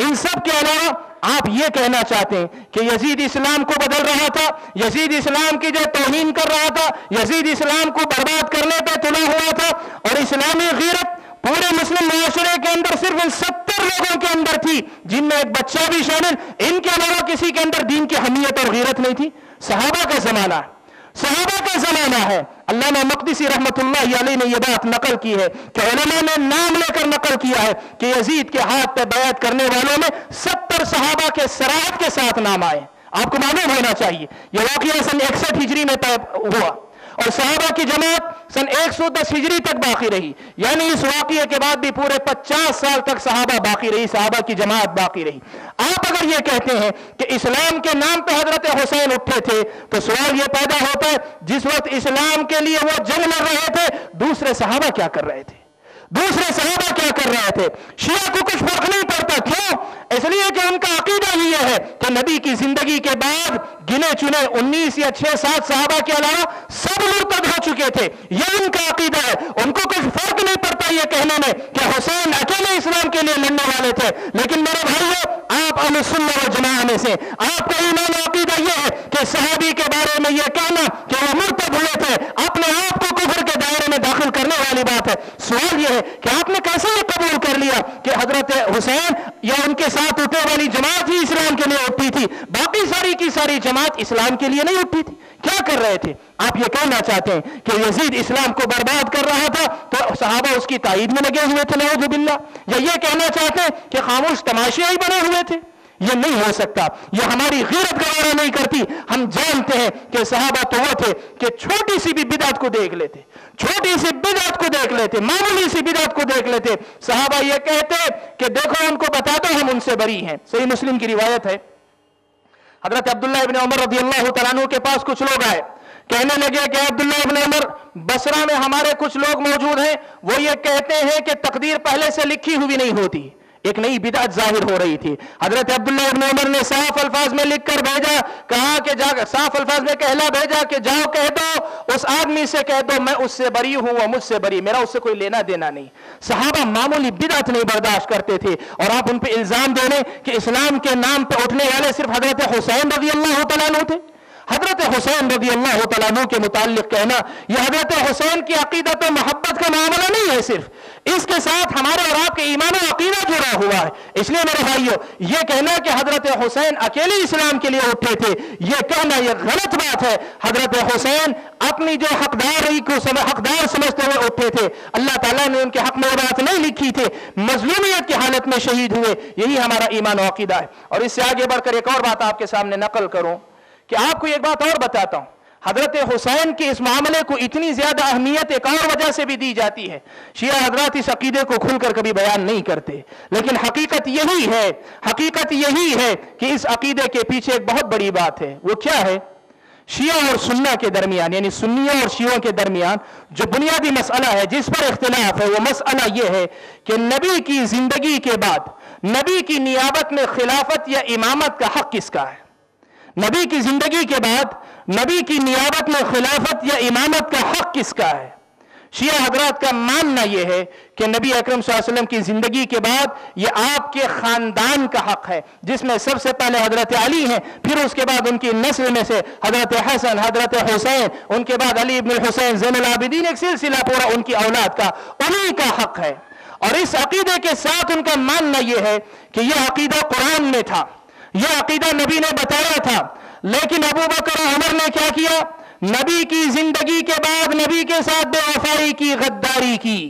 ان سب کے علاوہ آپ یہ کہنا چاہتے ہیں کہ یزید اسلام کو بدل رہا تھا، یزید اسلام کی جو توہین کر رہا تھا، یزید اسلام کو برباد کرنے پہ تلا ہوا تھا، اور اسلامی غیرت پورے مسلم معاشرے کے اندر صرف ان 70 لوگوں کے اندر تھی، جن میں ایک بچہ بھی شامل. ان کے علاوہ کسی کے اندر دین کی حمیت اور غیرت نہیں تھی. صحابہ کا زمانہ ہے، صحابہ کا زمانہ ہے. علامہ مقدسی رحمت اللہ علیہ نے یہ بات نقل کی ہے کہ علماء نے نام لے کر نقل کیا ہے کہ یزید کے ہاتھ پہ بیعت کرنے والوں میں 70 صحابہ کے صراحت کے ساتھ نام آئے. آپ کو معلوم ہونا چاہیے یہ واقعہ سن 61 ہجری میں ہوا، اور صحابہ کی جماعت سن 110 ہجری تک باقی رہی. یعنی اس واقعے کے بعد بھی پورے 50 سال تک صحابہ باقی رہی، صحابہ کی جماعت باقی رہی. آپ اگر یہ کہتے ہیں کہ اسلام کے نام پہ حضرت حسین اٹھے تھے، تو سوال یہ پیدا ہوتا ہے جس وقت اسلام کے لیے وہ جنگ لڑ رہے تھے، دوسرے صحابہ کیا کر رہے تھے؟ دوسرے صحابہ کیا کر رہے تھے؟ شیعہ کو کچھ فرق نہیں پڑتا. کیوں؟ اس لیے کہ ان کا عقیدہ یہ ہے کہ نبی کی زندگی کے بعد گنے چنے 19 یا 6-7 صحابہ کے علاوہ سب مرتد ہو چکے تھے. یہ ان کا عقیدہ ہے. ان کو کچھ فرق نہیں پڑتا یہ کہنے میں کہ حسین اکیلے اسلام کے لیے لڑنے والے تھے. لیکن میرے بھائیو، آپ اہل سنت و جماعت میں سے آپ کا ایمان و عقیدہ یہ ہے کہ صحابی کے بارے میں یہ کہنا کہ وہ مرتد ہوئے تھے اپنے آپ کو کفر کے دائرے میں داخل کرنے والی بات ہے. سوال یہ ہے کہ آپ نے کیسے یہ قبول کر لیا کہ حضرت حسین یا ان کے ساتھ اٹھنے والی جماعت ہی اسلام کے لیے اٹھی تھی، باقی ساری کی ساری جماعت اسلام کے لیے نہیں اٹھی تھی؟ کیا کر رہے تھے؟ آپ یہ کہنا چاہتے ہیں کہ یزید اسلام کو برباد کر رہا تھا تو صحابہ اس کی تائید میں لگے ہوئے تھے، نعوذ باللہ؟ یا یہ کہنا چاہتے ہیں کہ خاموش تماشائی بنے ہوئے تھے؟ یہ نہیں ہو سکتا، یہ ہماری غیرت گوارا نہیں کرتی. ہم جانتے ہیں کہ صحابہ تو وہ تھے کہ چھوٹی سی بھی بدعت کو دیکھ لیتے، چھوٹی سی بدعت کو دیکھ لیتے، معمولی سی بدعت کو دیکھ لیتے. صحابہ یہ کہتے کہ دیکھو ان کو بتا دو ہم ان سے بری ہیں. صحیح مسلم کی روایت ہے، حضرت عبداللہ ابن عمر رضی اللہ تعالیٰ عنہ کے پاس کچھ لوگ آئے، کہنے لگے کہ عبداللہ ابن عمر، بصرہ میں ہمارے کچھ لوگ موجود ہیں، وہ یہ کہتے ہیں کہ تقدیر پہلے سے لکھی ہوئی نہیں ہوتی. ایک نئی بدعت ظاہر ہو رہی تھی. حضرت عبداللہ ابن عمر نے صاف الفاظ میں لکھ کر بھیجا، کہا کہ صاف الفاظ میں کہلا بھیجا کہ جاؤ کہہ دو اس آدمی سے، کہہ دو میں اس سے بری ہوں، وہ مجھ سے بری، میرا اس سے کوئی لینا دینا نہیں. صحابہ معمولی بدعت نہیں برداشت کرتے تھے، اور آپ ان پہ الزام دے رہے کہ اسلام کے نام پہ اٹھنے والے صرف حضرت حسین رضی اللہ تعالیٰ عنہ تھے. حضرت حسین رضی اللہ تعالیٰ عنہ کے متعلق کہنا یہ حضرت حسین کی عقیدت و محبت کا معاملہ نہیں ہے، صرف اس کے ساتھ ہمارے اور آپ کے ایمان و عقیدہ جڑا ہوا ہے. اس لیے میرے بھائیو، یہ کہنا کہ حضرت حسین اکیلے اسلام کے لیے اٹھے تھے، یہ کہنا یہ غلط بات ہے. حضرت حسین اپنی جو حقداری کو حقدار سمجھتے ہوئے اٹھے تھے. اللہ تعالیٰ نے ان کے حق میں وہ بات نہیں لکھی تھی، مظلومیت کی حالت میں شہید ہوئے. یہی ہمارا ایمان و عقیدہ ہے. اور اس سے آگے بڑھ کر ایک اور بات آپ کے سامنے نقل کروں کہ آپ کو ایک بات اور بتاتا ہوں. حضرت حسین کے اس معاملے کو اتنی زیادہ اہمیت ایک اور وجہ سے بھی دی جاتی ہے. شیعہ حضرات اس عقیدے کو کھل کر کبھی بیان نہیں کرتے، لیکن حقیقت یہی ہے کہ اس عقیدے کے پیچھے ایک بہت بڑی بات ہے. وہ کیا ہے؟ شیعہ اور سنہ کے درمیان، یعنی سنیوں اور شیعوں کے درمیان جو بنیادی مسئلہ ہے جس پر اختلاف ہے، وہ مسئلہ یہ ہے کہ نبی کی زندگی کے بعد نبی کی نیابت میں خلافت یا امامت کا حق کس کا ہے؟ نبی کی زندگی کے بعد نبی کی نیابت میں خلافت یا امامت کا حق کس کا ہے؟ شیعہ حضرات کا ماننا یہ ہے کہ نبی اکرم صلی اللہ علیہ وسلم کی زندگی کے بعد یہ آپ کے خاندان کا حق ہے، جس میں سب سے پہلے حضرت علی ہیں، پھر اس کے بعد ان کی نسل میں سے حضرت حسن، حضرت حسین، ان کے بعد علی ابن الحسین زین العابدین، ایک سلسلہ پورا ان کی اولاد کا، انہی کا حق ہے۔ اور اس عقیدے کے ساتھ ان کا ماننا یہ ہے کہ یہ عقیدہ قرآن میں تھا، یہ عقیدہ نبی نے بتایا تھا، لیکن ابو بکر اور عمر نے کیا کیا؟ نبی کی زندگی کے بعد نبی کے ساتھ بے وفائی کی، غداری کی،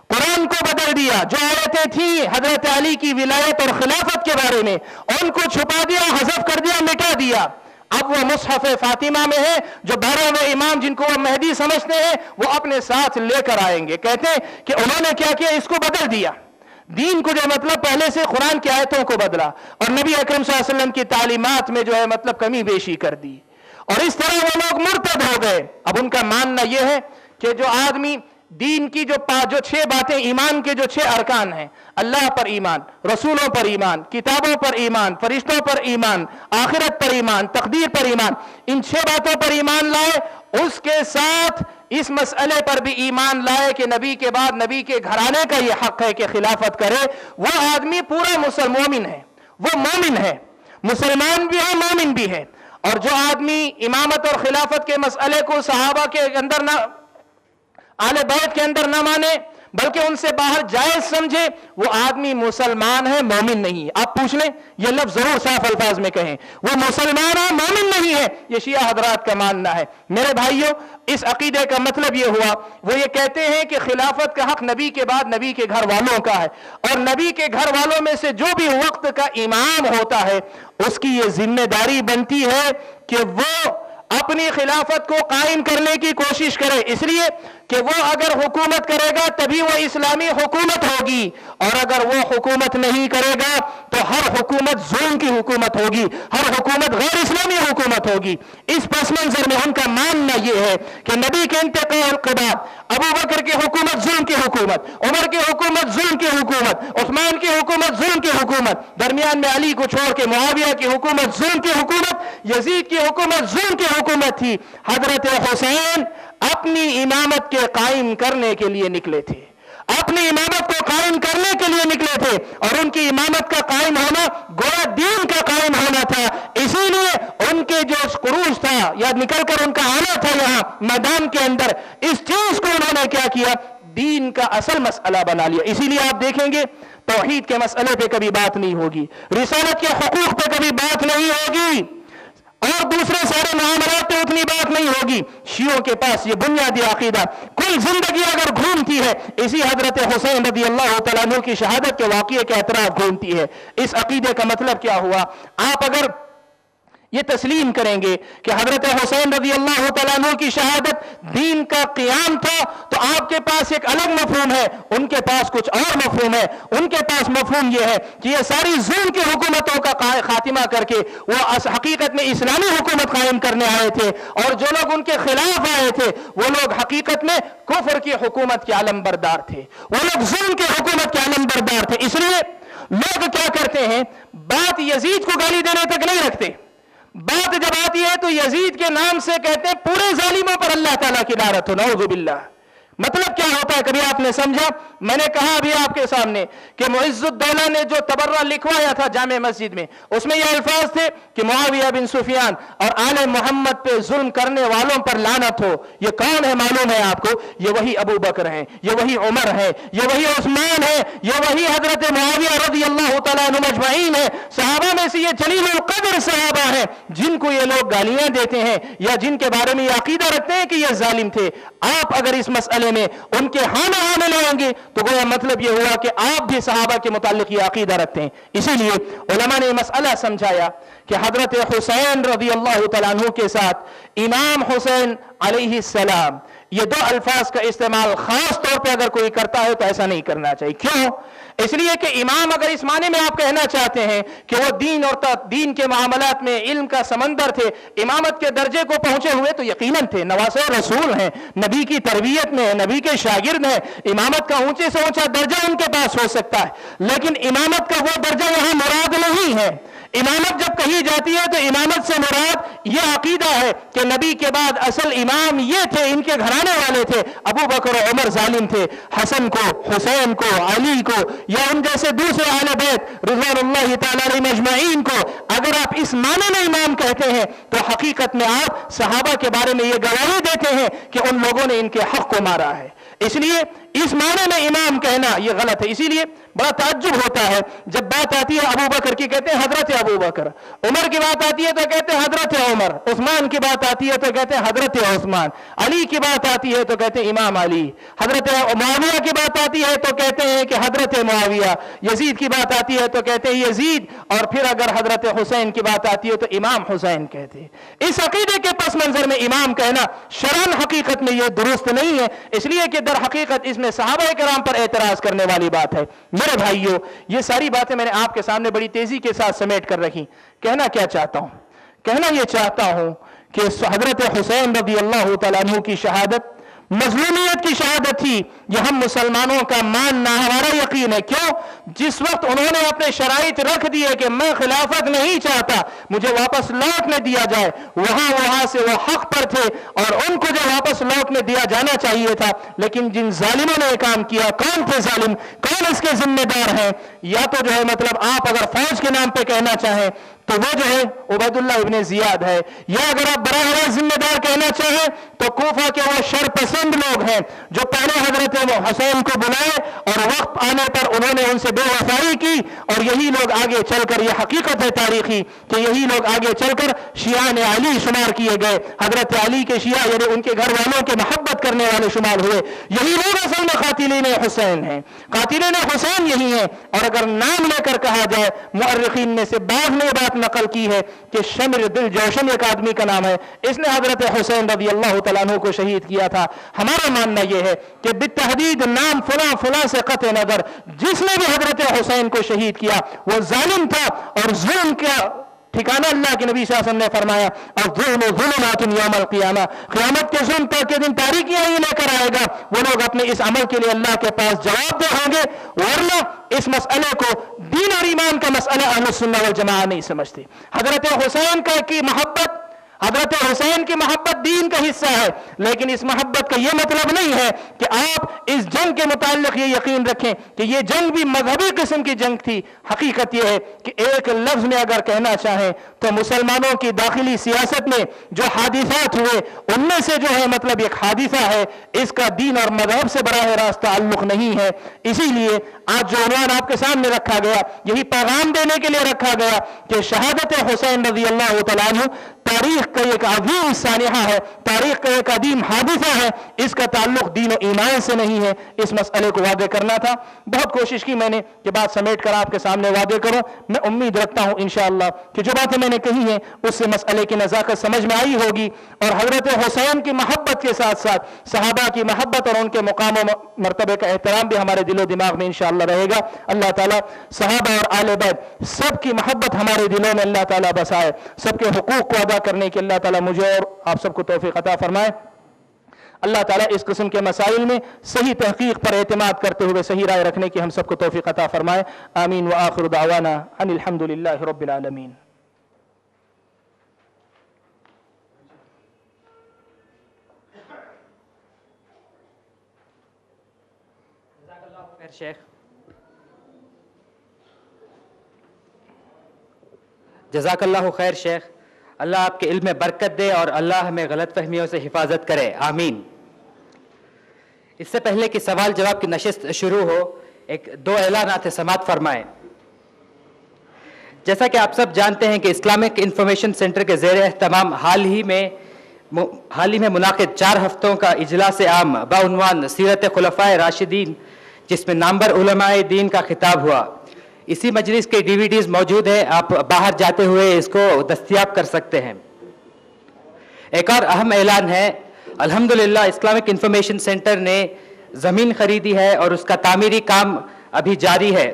قرآن کو بدل دیا۔ جو آیتیں تھیں حضرت علی کی ولایت اور خلافت کے بارے میں، ان کو چھپا دیا، حذف کر دیا، مٹا دیا۔ اب وہ مصحف فاطمہ میں ہے، جو 12ویں امام جن کو وہ مہدی سمجھتے ہیں، وہ اپنے ساتھ لے کر آئیں گے۔ کہتے ہیں کہ انہوں نے کیا کیا؟ اس کو بدل دیا، دین کو جو مطلب پہلے سے قرآن کی آیتوں کو بدلا، اور نبی اکرم صلی اللہ علیہ وسلم کی تعلیمات میں جو ہے مطلب کمی بیشی کر دی، اور اس طرح وہ لوگ مرتد ہو گئے۔ اب ان کا ماننا یہ ہے کہ جو آدمی دین کی جو 6 باتیں، ایمان کے جو 6 ارکان ہیں، اللہ پر ایمان، رسولوں پر ایمان، کتابوں پر ایمان، فرشتوں پر ایمان، آخرت پر ایمان، تقدیر پر ایمان، ان 6 باتوں پر ایمان لائے، اس کے ساتھ اس مسئلے پر بھی ایمان لائے کہ نبی کے بعد نبی کے گھرانے کا یہ حق ہے کہ خلافت کرے، وہ آدمی پورا مومن ہے، وہ مومن ہے، مسلمان بھی ہے، مومن بھی ہے۔ اور جو آدمی امامت اور خلافت کے مسئلے کو صحابہ کے اندر نہ، آل بیت کے اندر نہ مانے، بلکہ ان سے باہر جائز سمجھے، وہ آدمی مسلمان ہے، مومن نہیں ہے۔ آپ پوچھ لیں، یہ لفظ ضرور صاف الفاظ میں کہیں، وہ مسلمان ہے، مومن نہیں ہے۔ یہ شیعہ حضرات کا ماننا ہے۔ میرے بھائیوں، اس عقیدے کا مطلب یہ ہوا، وہ یہ کہتے ہیں کہ خلافت کا حق نبی کے بعد نبی کے گھر والوں کا ہے، اور نبی کے گھر والوں میں سے جو بھی وقت کا امام ہوتا ہے، اس کی یہ ذمہ داری بنتی ہے کہ وہ اپنی خلافت کو قائم کرنے کی کوشش کرے، اس لیے کہ وہ اگر حکومت کرے گا تبھی وہ اسلامی حکومت ہوگی، اور اگر وہ حکومت نہیں کرے گا تو ہر حکومت ظلم کی حکومت ہوگی، ہر حکومت غیر اسلامی حکومت ہوگی۔ اس پس منظر میں ان کا ماننا یہ ہے کہ نبی کے انتقال کے بعد ابو بکر کی حکومت ظلم کی حکومت، عمر کی حکومت ظلم کی حکومت، عثمان کی حکومت ظلم کی حکومت، درمیان میں علی کو چھوڑ کے معاویہ کی حکومت ظلم کی حکومت، یزید کی حکومت ظلم کی حکومت تھی۔ حضرت حسین اپنی امامت کے قائم کرنے کے لیے نکلے تھے، اپنی امامت کو قائم کرنے کے لیے نکلے تھے، اور ان کی امامت کا قائم ہونا گویا دین کا قائم ہونا تھا۔ اسی لیے ان کے جو خروج تھا یا نکل کر ان کا آنا تھا یہاں میدان کے اندر، اس چیز کو انہوں نے کیا کیا؟ دین کا اصل مسئلہ بنا لیا۔ اسی لیے آپ دیکھیں گے توحید کے مسئلے پہ کبھی بات نہیں ہوگی، رسالت کے حقوق پہ کبھی بات نہیں ہوگی، اور دوسرے سارے معاملات پہ اتنی بات نہیں ہوگی۔ شیعوں کے پاس یہ بنیادی عقیدہ کل زندگی اگر گھومتی ہے، اسی حضرت حسین رضی اللہ تعالیٰ عنہ کی شہادت کے واقعے کے اطراف گھومتی ہے۔ اس عقیدے کا مطلب کیا ہوا؟ آپ اگر یہ تسلیم کریں گے کہ حضرت حسین رضی اللہ تعالیٰ عنہ کی شہادت دین کا قیام تھا، تو آپ کے پاس ایک الگ مفہوم ہے، ان کے پاس کچھ اور مفہوم ہے۔ ان کے پاس مفہوم یہ ہے کہ یہ ساری ظلم کی حکومتوں کا خاتمہ کر کے وہ حقیقت میں اسلامی حکومت قائم کرنے آئے تھے، اور جو لوگ ان کے خلاف آئے تھے وہ لوگ حقیقت میں کفر کی حکومت کے علم بردار تھے، وہ لوگ ظلم کی حکومت کے علم بردار تھے۔ اس لیے لوگ کیا کرتے ہیں، بات یزید کو گالی دینے تک نہیں رکھتے، بات جب آتی ہے تو یزید کے نام سے کہتے ہیں پورے ظالموں پر اللہ تعالیٰ کی لعنت ہو، نعوذ باللہ۔ مطلب کیا ہوتا ہے؟ کبھی آپ نے سمجھا؟ میں نے کہا ابھی آپ کے سامنے کہ معز الدولہ نے جو تبرہ لکھوایا تھا جامع مسجد میں، اس میں یہ الفاظ تھے کہ معاویہ بن سفیان اور آل محمد پہ ظلم کرنے والوں پر لعنت ہو۔ یہ کون ہے معلوم ہے آپ کو؟ یہ وہی ابو بکر ہیں، یہ وہی عمر ہے، یہ وہی عثمان ہے، یہ وہی حضرت معاویہ رضی اللہ تعالیٰ عنہ مجمعین ہے۔ صحابہ میں سے یہ جلیل القدر صحابہ ہیں جن کو یہ لوگ گالیاں دیتے ہیں یا جن کے بارے میں یہ عقیدہ رکھتے ہیں کہ یہ ظالم تھے۔ آپ اگر اس مسئلے میں ان کے ہاں میں لائیں گے تو گویا مطلب یہ ہوا کہ آپ بھی صحابہ کے متعلق یہ عقیدہ رکھتے ہیں۔ اسی لیے علماء نے یہ مسئلہ سمجھایا کہ حضرت حسین رضی اللہ تعالیٰ عنہ کے ساتھ امام حسین علیہ السلام، یہ دو الفاظ کا استعمال خاص طور پہ اگر کوئی کرتا ہے تو ایسا نہیں کرنا چاہیے۔ کیوں؟ اس لیے کہ امام اگر اس معنی میں آپ کہنا چاہتے ہیں کہ وہ دین اور دین کے معاملات میں علم کا سمندر تھے، امامت کے درجے کو پہنچے ہوئے، تو یقیناً تھے، نواسے رسول ہیں، نبی کی تربیت میں، نبی کے شاگرد ہیں، امامت کا اونچے سے اونچا درجہ ان کے پاس ہو سکتا ہے، لیکن امامت کا وہ درجہ یہاں مراد نہیں ہے۔ امامت جب کہی جاتی ہے تو امامت سے مراد یہ عقیدہ ہے کہ نبی کے بعد اصل امام یہ تھے، ان کے گھرانے والے تھے، ابو بکر و عمر ظالم تھے، حسن کو، حسین کو، علی کو یا ان جیسے دوسرے اہل بیت رضوان اللہ تعالی علیہم اجمعین کو اگر آپ اس معنی میں امام کہتے ہیں تو حقیقت میں آپ صحابہ کے بارے میں یہ گواہی دیتے ہیں کہ ان لوگوں نے ان کے حق کو مارا ہے۔ اس لیے اس معنی میں امام کہنا یہ غلط ہے۔ اسی لیے بڑا تعجب ہوتا ہے جب بات آتی ہے ابو بکر کی، کہتے ہیں حضرت ابو بکر، عمر کی بات آتی ہے تو کہتے ہیں حضرت عمر، عثمان کی بات آتی ہے تو کہتے ہیں حضرت عثمان، علی کی بات آتی ہے تو کہتے ہیں امام علی، حضرت معاویہ کی بات آتی ہے تو کہتے ہیں کہ حضرت معاویہ، یزید کی بات آتی ہے تو کہتے ہیں یزید، اور پھر اگر حضرت حسین کی بات آتی ہے تو امام حسین کہتے ہیں۔ اس عقیدے کے پس منظر میں امام کہنا شرعاً حقیقت میں یہ درست نہیں ہے، اس لیے کہ در حقیقت اس میں صحابہ کرام پر اعتراض کرنے والی بات ہے۔ میرے بھائیو، یہ ساری باتیں میں نے آپ کے سامنے بڑی تیزی کے ساتھ سمیٹ کر رکھی۔ کہنا کیا چاہتا ہوں؟ کہنا یہ چاہتا ہوں کہ حضرت حسین رضی اللہ تعالیٰ عنہ کی شہادت مظلومیت کی شہادت تھی، یہ ہم مسلمانوں کا ماننا ہمارا یقین ہے۔ کیوں؟ جس وقت انہوں نے اپنے شرائط رکھ دیے کہ میں خلافت نہیں چاہتا، مجھے واپس لوٹنے دیا جائے، وہاں سے وہ حق پر تھے اور ان کو جو واپس لوٹنے دیا جانا چاہیے تھا، لیکن جن ظالموں نے یہ کام کیا، کون تھے ظالم؟ کون اس کے ذمہ دار ہیں؟ یا تو جو ہے مطلب آپ اگر فوج کے نام پہ کہنا چاہیں تو وہ جو ہے عبید اللہ ابن زیاد ہے، یا اگر آپ براہ راست ذمہ دار کہنا چاہیں تو کوفہ کے وہ شر پسند لوگ ہیں جو پہلے حضرت حسین کو بلائے اور وقت آنے پر انہوں نے ان سے بے وفائی کی، اور یہی لوگ آگے چل کر، یہ حقیقت ہے تاریخی کہ یہی لوگ آگے چل کر شیعان علی شمار کیے گئے، حضرت علی کے شیعہ یعنی ان کے گھر والوں کے محبت کرنے والے شمار ہوئے۔ یہی لوگ اصل میں قاتلین حسین ہیں، قاتلین حسین یہی ہیں۔ اور اگر نام لے کر کہا جائے، مؤرخین میں سے بعض نے بات نقل کی ہے کہ شمر دل جوشن ایک آدمی کا نام ہے، اس نے حضرت حسین رضی اللہ تعالیٰ عنہ کو شہید کیا تھا۔ ہمارا ماننا یہ ہے کہ بالتحدید نام فلاں فلاں سے قطع نظر جس نے بھی حضرت حسین کو شہید کیا وہ ظالم تھا، اور ظلم کا ٹھکانہ اللہ کے نبی صلی اللہ علیہ وسلم نے فرمایا الظلم ظلمات یوم القیامہ، قیامت کے ظلم کے دن تاریکیاں ہی لے کر آئے گا۔ وہ لوگ اپنے اس عمل کے لیے اللہ کے پاس جواب دہ ہوں گے، ورنہ اس مسئلے کو دین اور ایمان کا مسئلہ اہل السنہ والجماعہ نہیں سمجھتے۔ حضرت حسین کی محبت، حضرت حسین کی محبت دین کا حصہ ہے، لیکن اس محبت کا یہ مطلب نہیں ہے کہ آپ اس جنگ کے متعلق یہ یقین رکھیں کہ یہ جنگ بھی مذہبی قسم کی جنگ تھی۔ حقیقت یہ ہے کہ ایک لفظ میں اگر کہنا چاہیں تو مسلمانوں کی داخلی سیاست میں جو حادثات ہوئے ان میں سے جو ہے مطلب ایک حادثہ ہے، اس کا دین اور مذہب سے براہ راست تعلق نہیں ہے۔ اسی لیے آج جو عنوان آپ کے سامنے رکھا گیا، یہی پیغام دینے کے لیے رکھا گیا کہ شہادت حسین رضی اللہ تعالیٰ عنہ تاریخ کا ایک عظیم سانحہ ہے، تاریخ کا ایک عظیم حادثہ ہے، اس کا تعلق دین و ایمان سے نہیں ہے۔ اس مسئلے کو واضح کرنا تھا۔ بہت کوشش کی میں نے کہ بات سمیٹ کر آپ کے سامنے واضح کروں۔ میں امید رکھتا ہوں انشاءاللہ کہ جو باتیں میں نے کہی ہیں اس سے مسئلے کی نزاکت سمجھ میں آئی ہوگی، اور حضرت حسین کی محبت کے ساتھ ساتھ صحابہ کی محبت اور ان کے مقام و مرتبے کا احترام بھی ہمارے دل و دماغ میں انشاءاللہ رہے گا۔ اللہ تعالیٰ صحابہ اور آل بیت سب کی محبت ہمارے دلوں میں اللہ تعالیٰ بسائے، سب کے حقوق کو ادا کرنے کی اللہ تعالیٰ مجھے اور آپ سب کو توفیق عطا فرمائے۔ اللہ تعالیٰ اس قسم کے مسائل میں صحیح تحقیق پر اعتماد کرتے ہوئے صحیح رائے رکھنے کی ہم سب کو توفیق عطا فرمائے۔ آمین وآخر دعوانا ان الحمد للہ رب العالمین۔ شیخ جزاک اللہ خیر شیخ، اللہ آپ کے علم میں برکت دے اور اللہ ہمیں غلط فہمیوں سے حفاظت کرے، آمین۔ اس سے پہلے کہ سوال جواب کی نشست شروع ہو، دو اعلانات سماعت فرمائیں۔ جیسا کہ آپ سب جانتے ہیں کہ اسلامک انفارمیشن سینٹر کے زیر اہتمام حال ہی میں منعقد 4 ہفتوں کا اجلاس عام بعنوان سیرت خلفائے راشدین، جس میں نامور علماء دین کا خطاب ہوا، اسی مجلس کے DVDs موجود ہے، آپ باہر جاتے ہوئے اس کو دستیاب کر سکتے ہیں۔ ایک اور اہم اعلان ہے، الحمدللہ اسلامک انفارمیشن سینٹر نے زمین خریدی ہے اور اس کا تعمیری کام ابھی جاری ہے۔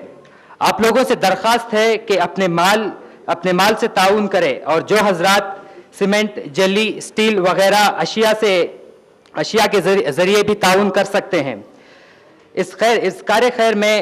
آپ لوگوں سے درخواست ہے کہ اپنے مال سے تعاون کریں، اور جو حضرات سیمنٹ، جلی، سٹیل وغیرہ اشیاء کے ذریعے بھی تعاون کر سکتے ہیں۔ اس کار خیر میں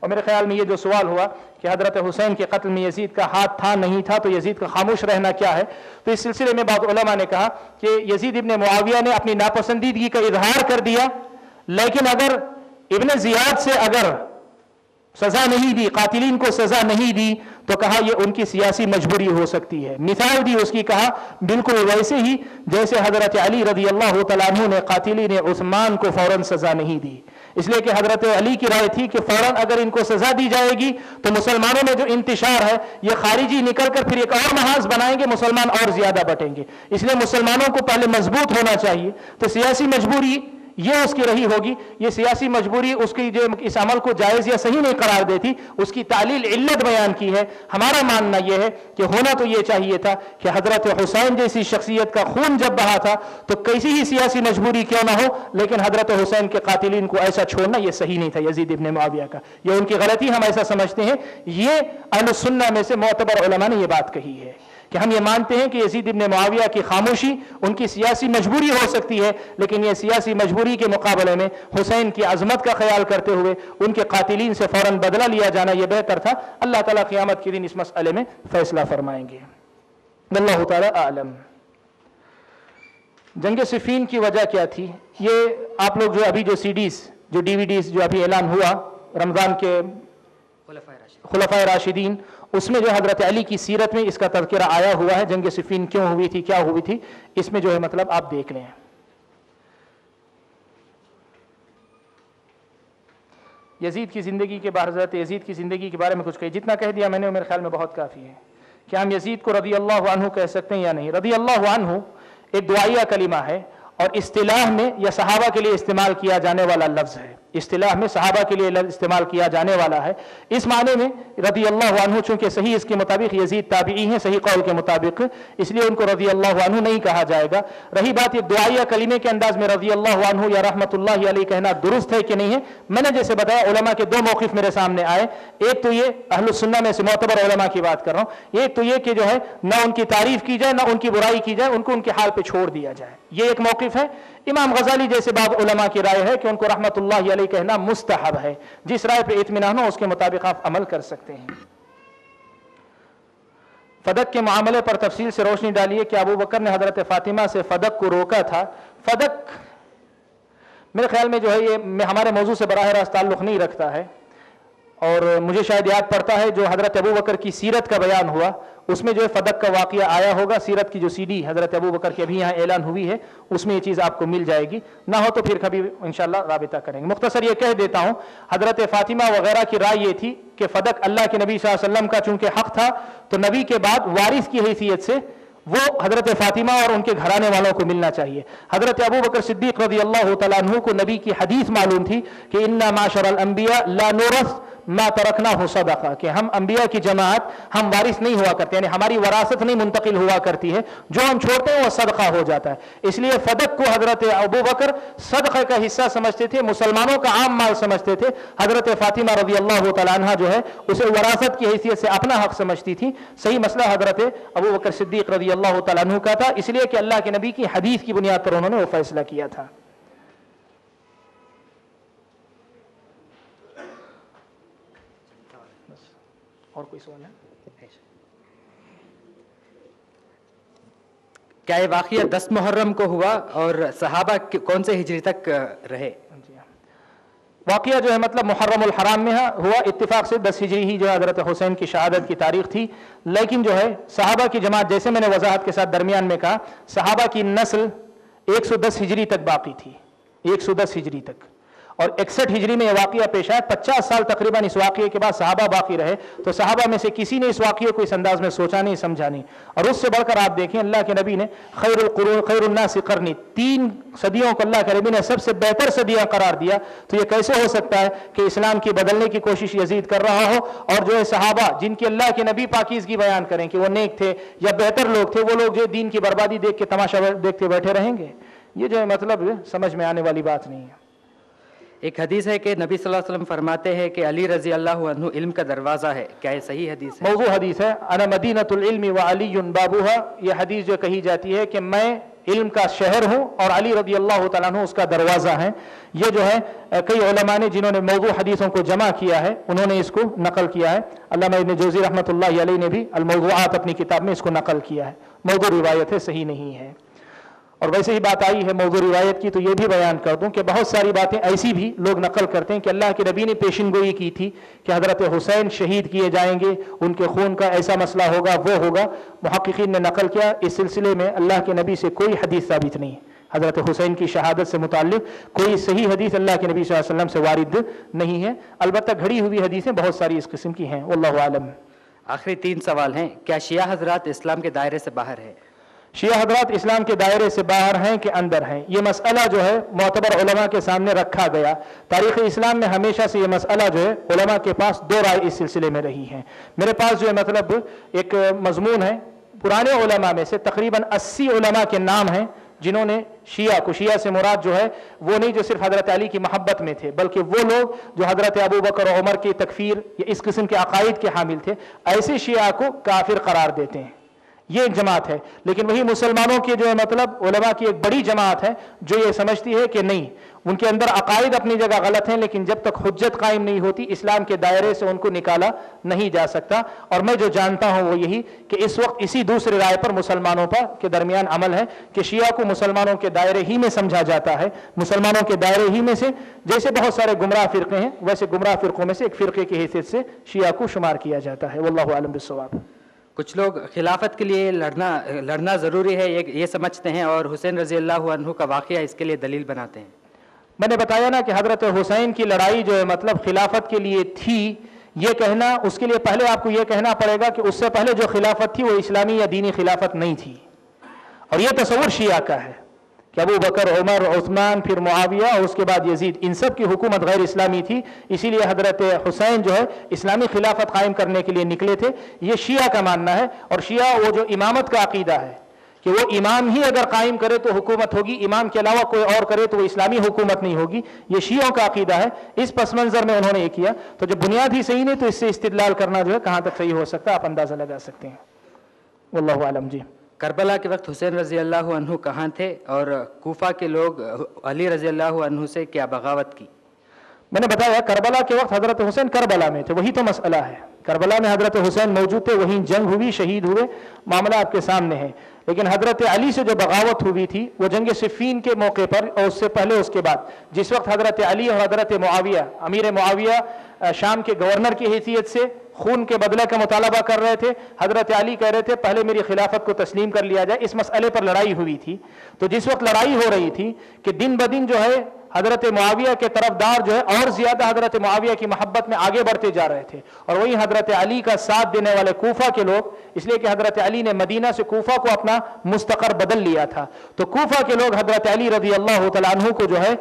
اور میرے خیال میں یہ جو سوال ہوا کہ حضرت حسین کے قتل میں یزید کا ہاتھ تھا نہیں تھا تو یزید کا خاموش رہنا کیا ہے، تو اس سلسلے میں بعض علماء نے کہا کہ یزید ابن معاویہ نے اپنی ناپسندیدگی کا اظہار کر دیا، لیکن اگر ابن زیاد سے اگر سزا نہیں دی، قاتلین کو سزا نہیں دی، تو کہا یہ ان کی سیاسی مجبوری ہو سکتی ہے۔ مثال دی اس کی، کہا بالکل ویسے ہی جیسے حضرت علی رضی اللہ تعالیٰ عنہ نے قاتلین عثمان کو فوراً سزا نہیں دی، اس لیے کہ حضرت علی کی رائے تھی کہ فوراً اگر ان کو سزا دی جائے گی تو مسلمانوں میں جو انتشار ہے یہ خارجی نکل کر پھر ایک اور محاذ بنائیں گے، مسلمان اور زیادہ بٹیں گے، اس لیے مسلمانوں کو پہلے مضبوط ہونا چاہیے۔ تو سیاسی مجبوری یہ اس کی رہی ہوگی، یہ سیاسی مجبوری اس کی جو اس عمل کو جائز یا صحیح نہیں قرار دیتی، اس کی تعلیل علت بیان کی ہے۔ ہمارا ماننا یہ ہے کہ ہونا تو یہ چاہیے تھا کہ حضرت حسین جیسی شخصیت کا خون جب بہا تھا تو کیسی ہی سیاسی مجبوری کیوں نہ ہو، لیکن حضرت حسین کے قاتلین کو ایسا چھوڑنا یہ صحیح نہیں تھا یزید ابن معاویہ کا، یہ ان کی غلطی ہم ایسا سمجھتے ہیں۔ یہ اہل السنہ میں سے معتبر علماء نے یہ بات کہی ہے کہ ہم یہ مانتے ہیں کہ یزید ابن معاویہ کی خاموشی ان کی سیاسی مجبوری ہو سکتی ہے، لیکن یہ سیاسی مجبوری کے مقابلے میں حسین کی عظمت کا خیال کرتے ہوئے ان کے قاتلین سے فوراً بدلہ لیا جانا یہ بہتر تھا۔ اللہ تعالیٰ قیامت کے دن اس مسئلے میں فیصلہ فرمائیں گے۔ واللہ تعالیٰ اعلم۔ جنگ صفین کی وجہ کیا تھی؟ یہ آپ لوگ جو ابھی جو سی ڈیز جو ڈی وی ڈیز جو ابھی اعلان ہوا رمضان کے خلفائے راشدین، اس میں جو حضرت علی کی سیرت میں اس کا تذکرہ آیا ہوا ہے، جنگ صفین کیوں ہوئی تھی، کیا ہوئی تھی، اس میں جو ہے مطلب آپ دیکھ لیں۔ یزید کی زندگی کے بارے حضرت یزید کی زندگی کے بارے میں کچھ کہی، جتنا کہہ دیا میں نے میرے خیال میں بہت کافی ہے۔ کیا ہم یزید کو رضی اللہ عنہ کہہ سکتے ہیں یا نہیں؟ رضی اللہ عنہ ایک دعائیہ کلمہ ہے اور اصطلاح میں یا صحابہ کے لیے استعمال کیا جانے والا لفظ ہے، اصطلاح میں صحابہ کے لیے استعمال کیا جانے والا ہے۔ اس معنی میں رضی اللہ عنہ چونکہ صحیح اس کے مطابق یزید تابعی ہیں، صحیح قول کے مطابق، اس لیے ان کو رضی اللہ عنہ نہیں کہا جائے گا۔ رہی بات یہ دعائیہ کلمے کے انداز میں رضی اللہ عنہ یا رحمت اللہ علیہ کہنا درست ہے کہ نہیں ہے، میں نے جیسے بتایا علماء کے دو موقف میرے سامنے آئے، ایک تو یہ اہل السنہ میں سے معتبر علماء کی بات کر رہا ہوں، ایک تو یہ کہ جو ہے نہ ان کی تعریف کی جائے نہ ان کی برائی کی جائے، ان کو ان کے حال پہ چھوڑ دیا جائے، یہ ایک موقف ہے۔ امام غزالی جیسے بعض علماء کی رائے ہے کہ ان کو رحمت اللہ علیہ کہنا مستحب ہے، جس رائے پہ اطمینان ہو اس کے مطابق آپ عمل کر سکتے ہیں۔ فدق کے معاملے پر تفصیل سے روشنی ڈالیے کہ ابو بکر نے حضرت فاطمہ سے فدق کو روکا تھا۔ فدق میرے خیال میں جو ہے یہ ہمارے موضوع سے براہ راست تعلق نہیں رکھتا ہے، اور مجھے شاید یاد پڑتا ہے جو حضرت ابو بکر کی سیرت کا بیان ہوا اس میں جو ہے فدق کا واقعہ آیا ہوگا، سیرت کی جو سی ڈی حضرت ابو بکر کی ابھی یہاں اعلان ہوئی ہے اس میں یہ چیز آپ کو مل جائے گی، نہ ہو تو پھر کبھی انشاءاللہ رابطہ کریں گے۔ مختصر یہ کہہ دیتا ہوں، حضرت فاطمہ وغیرہ کی رائے یہ تھی کہ فدق اللہ کے نبی صلی اللہ علیہ وسلم کا چونکہ حق تھا تو نبی کے بعد وارث کی حیثیت سے وہ حضرت فاطمہ اور ان کے گھرانے والوں کو ملنا چاہیے۔ حضرت ابو بکر صدیق رضی اللہ تعالیٰ عنہ کو نبی کی حدیث معلوم تھی کہ انا معاشر الانبیاء لا نورث ما ترکناہ صدقہ، کہ ہم انبیاء کی جماعت ہم وارث نہیں ہوا کرتے، یعنی ہماری وراثت نہیں منتقل ہوا کرتی ہے، جو ہم چھوڑتے ہیں وہ صدقہ ہو جاتا ہے۔ اس لیے فدق کو حضرت ابو بکر صدقہ کا حصہ سمجھتے تھے، مسلمانوں کا عام مال سمجھتے تھے۔ حضرت فاطمہ رضی اللہ تعالیٰ عنہ جو ہے اسے وراثت کی حیثیت سے اپنا حق سمجھتی تھی۔ صحیح مسئلہ حضرت ابو بکر صدیق رضی اللہ تعالیٰ عنہ کا تھا، اس لیے کہ اللہ کے نبی کی حدیث کی بنیاد پر انہوں نے وہ فیصلہ کیا تھا۔ اور کوئی سوال ہے؟ کیا یہ واقعہ 10 محرم کو ہوا اور صحابہ کون سے ہجری تک رہے؟ واقعہ جو ہے مطلب محرم الحرام میں ہوا، اتفاق سے 10 ہجری ہی جو حضرت حسین کی شہادت کی تاریخ تھی، لیکن جو ہے صحابہ کی جماعت جیسے میں نے وضاحت کے ساتھ درمیان میں کہا، صحابہ کی نسل 110 ہجری تک باقی تھی، 110 ہجری تک، اور 61 ہجری میں یہ واقعہ پیش آیا۔ 50 سال تقریباً اس واقعے کے بعد صحابہ باقی رہے، تو صحابہ میں سے کسی نے اس واقعے کو اس انداز میں سوچا نہیں، سمجھا نہیں۔ اور اس سے بڑھ کر آپ دیکھیں اللہ کے نبی نے خیر الناس قرنی، 3 صدیوں کو اللہ کے نبی نے سب سے بہتر صدیاں قرار دیا، تو یہ کیسے ہو سکتا ہے کہ اسلام کی بدلنے کی کوشش یزید کر رہا ہو، اور جو ہے صحابہ جن کی اللہ کے نبی پاکیزگی بیان کریں کہ وہ نیک تھے یا بہتر لوگ تھے، وہ لوگ جو دین کی بربادی دیکھ کے تماشا دیکھتے بیٹھے رہیں گے؟ یہ جو ہے مطلب سمجھ میں آنے والی بات نہیں ہے۔ ایک حدیث ہے کہ نبی صلی اللہ علیہ وسلم فرماتے ہیں کہ علی رضی اللہ عنہ علم کا دروازہ ہے، کیا یہ صحیح حدیث ہے؟ موضوع حدیث ہے، انا مدینۃ العلم وعلی بابها، یہ حدیث جو کہی جاتی ہے کہ میں علم کا شہر ہوں اور علی رضی اللہ تعالیٰ عنہ اس کا دروازہ ہیں. یہ جو ہے کئی علماء نے جنہوں نے موضوع حدیثوں کو جمع کیا ہے انہوں نے اس کو نقل کیا ہے. علامہ ابن جوزی رحمۃ اللہ علیہ نے بھی الموضوعات اپنی کتاب میں اس کو نقل کیا ہے. موضوع روایت ہے, صحیح نہیں ہے. اور ویسے ہی بات آئی ہے موضوع روایت کی تو یہ بھی بیان کر دوں کہ بہت ساری باتیں ایسی بھی لوگ نقل کرتے ہیں کہ اللہ کے نبی نے پیشن گوئی کی تھی کہ حضرت حسین شہید کیے جائیں گے, ان کے خون کا ایسا مسئلہ ہوگا, وہ ہوگا. محققین نے نقل کیا اس سلسلے میں اللہ کے نبی سے کوئی حدیث ثابت نہیں ہے. حضرت حسین کی شہادت سے متعلق کوئی صحیح حدیث اللہ کے نبی صلی اللہ علیہ وسلم سے وارد نہیں ہے. البتہ گھڑی ہوئی حدیثیں بہت ساری اس قسم کی ہیں. واللہ عالم. آخری 3 سوال ہیں. کیا شیعہ حضرات اسلام کے دائرے سے باہر ہے؟ شیعہ حضرات اسلام کے دائرے سے باہر ہیں کہ اندر ہیں, یہ مسئلہ جو ہے معتبر علماء کے سامنے رکھا گیا. تاریخ اسلام میں ہمیشہ سے یہ مسئلہ جو ہے علماء کے پاس 2 رائے اس سلسلے میں رہی ہیں. میرے پاس جو ہے مطلب ایک مضمون ہے پرانے علماء میں سے تقریباً 80 علماء کے نام ہیں جنہوں نے شیعہ کو, شیعہ سے مراد جو ہے وہ نہیں جو صرف حضرت علی کی محبت میں تھے بلکہ وہ لوگ جو حضرت ابو بکر و عمر کی تکفیر یا اس قسم کے عقائد کے حامل تھے, ایسے شیعہ کو کافر قرار دیتے ہیں. یہ ایک جماعت ہے. لیکن وہی مسلمانوں کی جو ہے مطلب علماء کی ایک بڑی جماعت ہے جو یہ سمجھتی ہے کہ نہیں, ان کے اندر عقائد اپنی جگہ غلط ہیں لیکن جب تک حجت قائم نہیں ہوتی اسلام کے دائرے سے ان کو نکالا نہیں جا سکتا. اور میں جو جانتا ہوں وہ یہی کہ اس وقت اسی دوسری رائے پر مسلمانوں پر کے درمیان عمل ہے کہ شیعہ کو مسلمانوں کے دائرے ہی میں سمجھا جاتا ہے. مسلمانوں کے دائرے ہی میں سے جیسے بہت سارے گمراہ فرقے ہیں ویسے گمراہ فرقوں میں سے ایک فرقے کی حیثیت سے شیعہ کو شمار کیا جاتا ہے. واللہ اعلم بالصواب. کچھ لوگ خلافت کے لیے لڑنا ضروری ہے یہ سمجھتے ہیں اور حسین رضی اللہ عنہ کا واقعہ اس کے لیے دلیل بناتے ہیں. میں نے بتایا نا کہ حضرت حسین کی لڑائی جو ہے مطلب خلافت کے لیے تھی, یہ کہنا اس کے لیے پہلے آپ کو یہ کہنا پڑے گا کہ اس سے پہلے جو خلافت تھی وہ اسلامی یا دینی خلافت نہیں تھی. اور یہ تصور شیعہ کا ہے کہ ابو بکر, عمر, عثمان, پھر معاویہ اور اس کے بعد یزید, ان سب کی حکومت غیر اسلامی تھی. اسی لیے حضرت حسین جو ہے اسلامی خلافت قائم کرنے کے لیے نکلے تھے. یہ شیعہ کا ماننا ہے. اور شیعہ وہ جو امامت کا عقیدہ ہے کہ وہ امام ہی اگر قائم کرے تو حکومت ہوگی, امام کے علاوہ کوئی اور کرے تو وہ اسلامی حکومت نہیں ہوگی. یہ شیعوں کا عقیدہ ہے. اس پس منظر میں انہوں نے یہ کیا. تو جب بنیاد ہی صحیح نہیں تو اس سے استدلال کرنا جو ہے کہاں تک صحیح ہو سکتا ہے آپ اندازہ لگا سکتے ہیں. واللہ عالم. جی. کربلا کے وقت حسین رضی اللہ عنہ کہاں تھے اور کوفہ کے لوگ علی رضی اللہ عنہ سے کیا بغاوت کی؟ میں نے بتایا کربلا کے وقت حضرت حسین کربلا میں تھے, وہی تو مسئلہ ہے. کربلا میں حضرت حسین موجود تھے, وہیں جنگ ہوئی, شہید ہوئے, معاملہ آپ کے سامنے ہے. لیکن حضرت علی سے جو بغاوت ہوئی تھی وہ جنگ صفین کے موقع پر اور اس سے پہلے اس کے بعد, جس وقت حضرت علی اور حضرت معاویہ, امیر معاویہ شام کے گورنر کی حیثیت سے خون کے بدلے کا مطالبہ کر رہے تھے. حضرت علی کہہ رہے تھے پہلے میری خلافت کو تسلیم کر لیا جائے. اس مسئلے پر لڑائی ہوئی تھی. تو جس وقت لڑائی ہو رہی تھی کہ دن بدن جو ہے حضرت معاویہ کے طرفدار جو ہے اور زیادہ حضرت معاویہ کی محبت میں آگے بڑھتے جا رہے تھے, اور وہی حضرت علی کا ساتھ دینے والے کوفہ کے لوگ, اس لیے کہ حضرت علی نے مدینہ سے کوفہ کو اپنا مستقر بدل لیا تھا, تو کوفہ کے لوگ حضرت علی رضی اللہ تعالیٰ عنہ کو جو ہے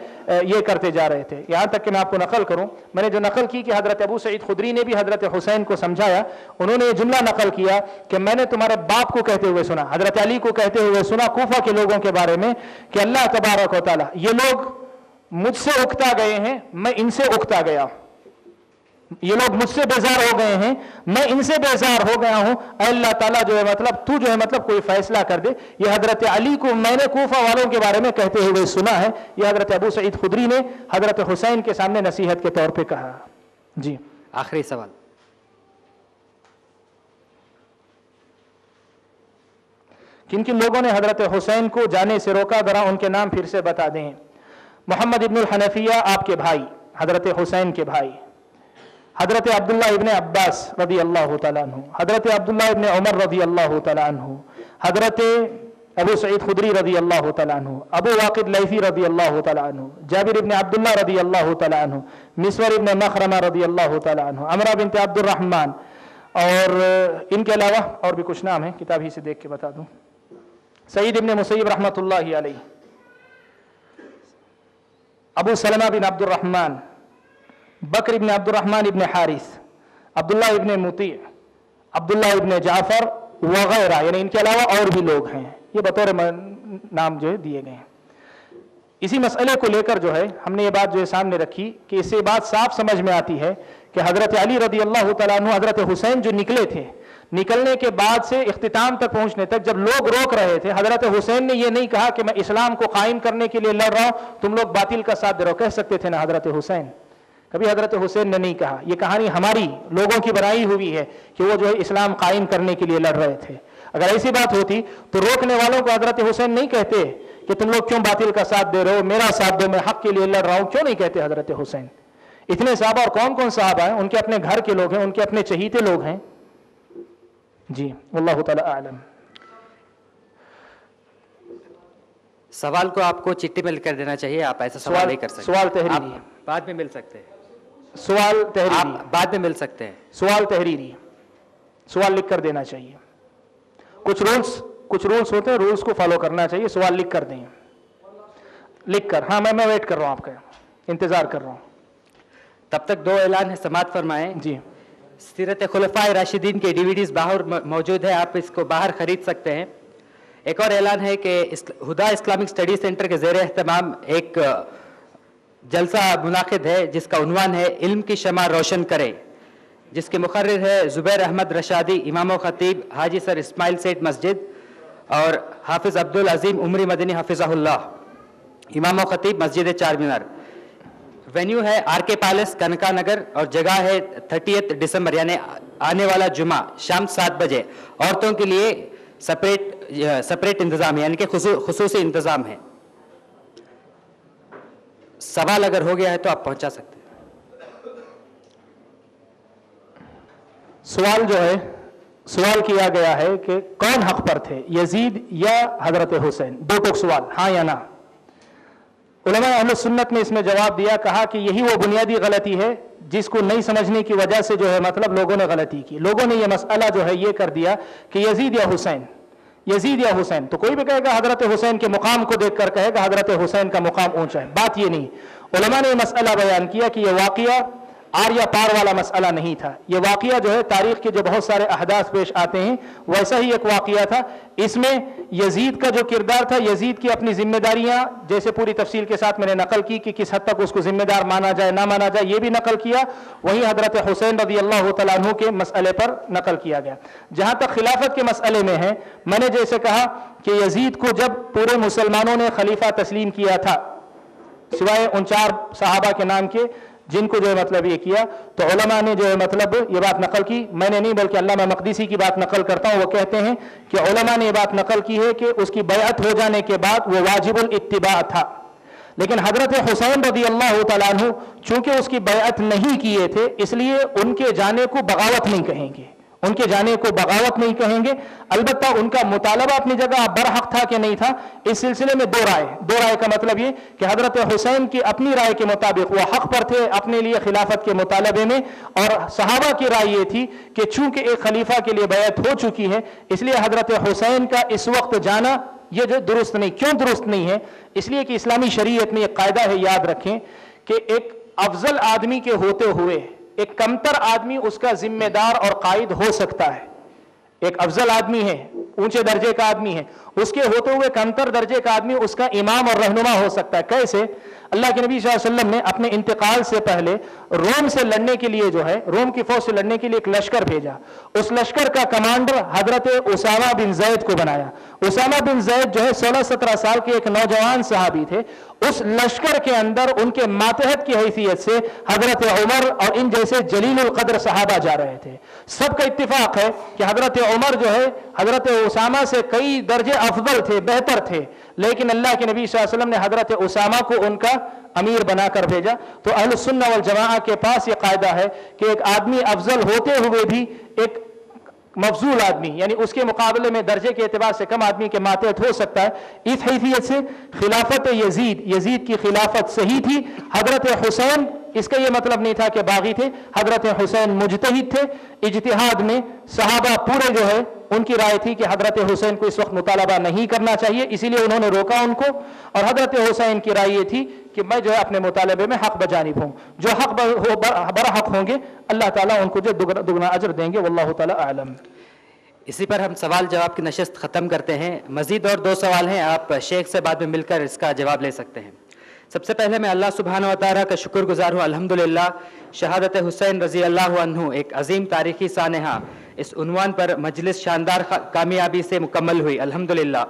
یہ کرتے جا رہے تھے. یہاں تک کہ میں آپ کو نقل کروں, میں نے جو نقل کی کہ حضرت ابو سعید خدری نے بھی حضرت حسین کو سمجھایا. انہوں نے یہ جملہ نقل کیا کہ میں نے تمہارے باپ کو کہتے ہوئے سنا, حضرت علی کو کہتے ہوئے سنا کوفہ کے لوگوں کے بارے میں کہ اللہ تبارک و تعالیٰ یہ لوگ مجھ سے اکتا گئے ہیں, میں ان سے اکتا گیا. یہ لوگ مجھ سے بیزار ہو گئے ہیں, میں ان سے بیزار ہو گیا ہوں. اے اللہ تعالیٰ جو ہے مطلب تو جو ہے مطلب کوئی فیصلہ کر دے. یہ حضرت علی کو میں نے کوفہ والوں کے بارے میں کہتے ہوئے سنا ہے. یہ حضرت ابو سعید خدری نے حضرت حسین کے سامنے نصیحت کے طور پہ کہا. جی. آخری سوال. کن کن لوگوں نے حضرت حسین کو جانے سے روکا, ذرا ان کے نام پھر سے بتا دیں. محمد ابن الحنفیہ آپ کے بھائی, حضرت حسین کے بھائی, حضرت عبداللہ ابن عباس رضی اللہ تعالیٰ عنہ, حضرت عبداللہ ابن عمر رضی اللہ تعالیٰ عنہ, حضرت ابو سعید خدری رضی اللہ تعالیٰ عنہ, ابو واقد لیثی رضی اللہ تعالیٰ عنہ, جابر ابن عبداللہ رضی اللہ تعالیٰ عنہ, مسور ابن مخرمہ رضی اللہ تعالیٰ عنہ, عمرہ بنت عبد الرحمن, اور ان کے علاوہ اور بھی کچھ نام ہیں, کتاب ہی سے دیکھ کے بتا دوں. سعید ابن مسیب رحمۃ اللہ علیہ, ابو سلمہ بن عبد الرحمن, بکر ابن عبد الرحمن ابن حارث, عبداللہ ابن مطیع, عبداللہ ابن جعفر وغیرہ, یعنی ان کے علاوہ اور بھی لوگ ہیں. یہ بطور نام جو ہے دیے گئے ہیں. اسی مسئلے کو لے کر جو ہے ہم نے یہ بات جو ہے سامنے رکھی کہ اس سے بات صاف سمجھ میں آتی ہے کہ حضرت علی رضی اللہ تعالیٰ عنہ حضرت حسین جو نکلے تھے، نکلنے کے بعد سے اختتام تک پہنچنے تک جب لوگ روک رہے تھے، حضرت حسین نے یہ نہیں کہا کہ میں اسلام کو قائم کرنے کے لیے لڑ رہا ہوں، تم لوگ باطل کا ساتھ دے رہے ہو. کہہ سکتے تھے نا حضرت حسین، کبھی حضرت حسین نے نہیں کہا. یہ کہانی ہماری لوگوں کی بنائی ہوئی ہے کہ وہ جو ہے اسلام قائم کرنے کے لیے لڑ رہے تھے. اگر ایسی بات ہوتی تو روکنے والوں کو حضرت حسین نہیں کہتے کہ تم لوگ کیوں باطل کا ساتھ دے رہے ہو، میرا ساتھ دو، میں حق کے لیے لڑ رہا ہوں، کیوں نہیں کہتے حضرت حسین؟ اتنے صحابہ، اور کون کون صحابہ ہیں، ان کے اپنے گھر کے لوگ ہیں، ان کے اپنے چہیتے لوگ ہیں. جی واللہ تعالی اعلم. سوال کو آپ کو چٹھی میں لکھ کر دینا چاہیے، آپ ایسا سوال نہیں کر سکتے. سوال تحریری، آپ بعد میں مل سکتے ہیں. سوال تحریری، آپ بعد میں مل سکتے ہیں. سوال تحریری، سوال لکھ کر دینا چاہیے. کچھ رولز ہوتے ہیں، رولز کو فالو کرنا چاہیے. سوال لکھ کر دیں، لکھ کر. ہاں میں ویٹ کر رہا ہوں، آپ کا انتظار کر رہا ہوں. تب تک دو اعلان ہے، سماعت فرمائیں. جی، سیرت خلفائے راشدین کے DVDs باہر موجود ہے، آپ اس کو باہر خرید سکتے ہیں. ایک اور اعلان ہے کہ ہدا اسلامک اسٹڈی سینٹر کے زیر اہتمام ایک جلسہ منعقد ہے جس کا عنوان ہے علم کی شمع روشن کرے، جس کے مقرر ہے زبیر احمد رشادی، امام و خطیب حاجی سر اسماعیل سیٹ مسجد، اور حافظ عبدالعظیم عمری مدنی حفظہ اللہ، امام و خطیب مسجد چار مینار. وینیو ہے RK پیلس کنکا نگر، اور جگہ ہے 30 دسمبر یعنی آنے والا جمعہ شام 7 بجے. عورتوں کے لیے سپریٹ انتظام ہے، یعنی کہ خصوصی انتظام ہے. سوال اگر ہو گیا ہے تو آپ پہنچا سکتے ہیں. سوال جو ہے، سوال کیا گیا ہے کہ کون حق پر تھے، یزید یا حضرت حسین؟ دو ٹوک سوال، ہاں یا نہ. علماء اہل سنت نے اس میں جواب دیا، کہا کہ یہی وہ بنیادی غلطی ہے جس کو نہیں سمجھنے کی وجہ سے جو ہے مطلب لوگوں نے غلطی کی. لوگوں نے یہ مسئلہ جو ہے یہ کر دیا کہ یزید یا حسین، یزید یا حسین. تو کوئی بھی کہے گا حضرت حسین کے مقام کو دیکھ کر کہے گا حضرت حسین کا مقام اونچا ہے. بات یہ نہیں. علماء نے یہ مسئلہ بیان کیا کہ یہ واقعہ آر یا پار والا مسئلہ نہیں تھا. یہ واقعہ جو ہے تاریخ کے جو بہت سارے احداث پیش آتے ہیں ویسا ہی ایک واقعہ تھا. اس میں یزید کا جو کردار تھا، یزید کی اپنی ذمہ داریاں جیسے پوری تفصیل کے ساتھ میں نے نقل کی کہ کس حد تک اس کو ذمہ دار مانا جائے نہ مانا جائے، یہ بھی نقل کیا. وہیں حضرت حسین رضی اللہ تعالیٰ عنہ کے مسئلے پر نقل کیا گیا. جہاں تک خلافت کے مسئلے میں ہے، میں نے جیسے کہا کہ یزید کو جب پورے مسلمانوں نے خلیفہ تسلیم کیا تھا، سوائے ان 4 صحابہ کے نام کے جن کو جو ہے مطلب یہ کیا، تو علماء نے جو ہے مطلب یہ بات نقل کی. میں نے نہیں بلکہ علامہ مقدسی کی بات نقل کرتا ہوں. وہ کہتے ہیں کہ علماء نے یہ بات نقل کی ہے کہ اس کی بیعت ہو جانے کے بعد وہ واجب الاتباع تھا. لیکن حضرت حسین رضی اللہ تعالیٰ عنہ چونکہ اس کی بیعت نہیں کیے تھے، اس لیے ان کے جانے کو بغاوت نہیں کہیں گے، ان کے جانے کو بغاوت نہیں کہیں گے. البتہ ان کا مطالبہ اپنی جگہ برحق تھا کہ نہیں تھا. اس سلسلے میں دو رائے کا مطلب یہ کہ حضرت حسین کی اپنی رائے کے مطابق وہ حق پر تھے اپنے لیے خلافت کے مطالبے میں، اور صحابہ کی رائے یہ تھی کہ چونکہ ایک خلیفہ کے لیے بیعت ہو چکی ہے اس لیے حضرت حسین کا اس وقت جانا یہ جو درست نہیں. کیوں درست نہیں ہے؟ اس لیے کہ اسلامی شریعت میں ایک قاعدہ ہے، یاد رکھیں کہ ایک افضل آدمی کے ہوتے ہوئے ایک کمتر آدمی اس کا ذمہ دار اور قائد ہو سکتا ہے. ایک افضل آدمی ہے، اونچے درجے کا آدمی ہے، اس کے ہوتے ہوئے کمتر درجے کا آدمی اس کا امام اور رہنما ہو سکتا ہے. کیسے؟ اللہ کے نبی صلی اللہ علیہ وسلم نے اپنے انتقال سے پہلے روم سے لڑنے کے لیے جو ہے روم کی فوج سے لڑنے کے لیے ایک لشکر بھیجا. اس لشکر کا کمانڈر حضرت اسامہ بن زید کو بنایا. اسامہ بن زید جو ہے 16-17 سال کے ایک نوجوان صحابی تھے. اس لشکر کے اندر ان کے ماتحت کی حیثیت سے حضرت عمر اور ان جیسے جلیل القدر صحابہ جا رہے تھے. سب کا اتفاق ہے کہ حضرت عمر جو ہے حضرت اسامہ سے کئی درجے افضل تھے، بہتر تھے، لیکن اللہ کے نبی صلی اللہ علیہ وسلم نے حضرت اسامہ کو ان کا امیر بنا کر بھیجا. تو اہل السنہ والجماعہ کے پاس یہ قاعدہ ہے کہ ایک آدمی افضل ہوتے ہوئے بھی ایک مفضول آدمی یعنی اس کے مقابلے میں درجے کے اعتبار سے کم آدمی کے ماتحت ہو سکتا ہے. اس حیثیت سے خلافت یزید کی خلافت صحیح تھی. حضرت حسین اس کا یہ مطلب نہیں تھا کہ باغی تھے. حضرت حسین مجتہد تھے. اجتہاد میں صحابہ پورے جو ہے ان کی رائے تھی کہ حضرت حسین کو اس وقت مطالبہ نہیں کرنا چاہیے، اسی لیے انہوں نے روکا ان کو. اور حضرت حسین کی رائے یہ تھی کہ میں جو ہے اپنے مطالبے میں حق بجانب ہوں. جو حق برحق ہوں گے اللہ تعالیٰ ان کو جو دگنا اجر دیں گے. واللہ تعالیٰ اعلم. اسی پر ہم سوال جواب کی نشست ختم کرتے ہیں. مزید اور 2 سوال ہیں، آپ شیخ سے بعد میں مل کر اس کا جواب لے سکتے ہیں. سب سے پہلے میں اللہ سبحانہ و تعالیٰ کا شکر گزار ہوں الحمدللہ شہادت حسین رضی اللہ عنہ ایک عظیم تاریخی سانحہ اس عنوان پر مجلس شاندار کامیابی سے مکمل ہوئی الحمدللہ۔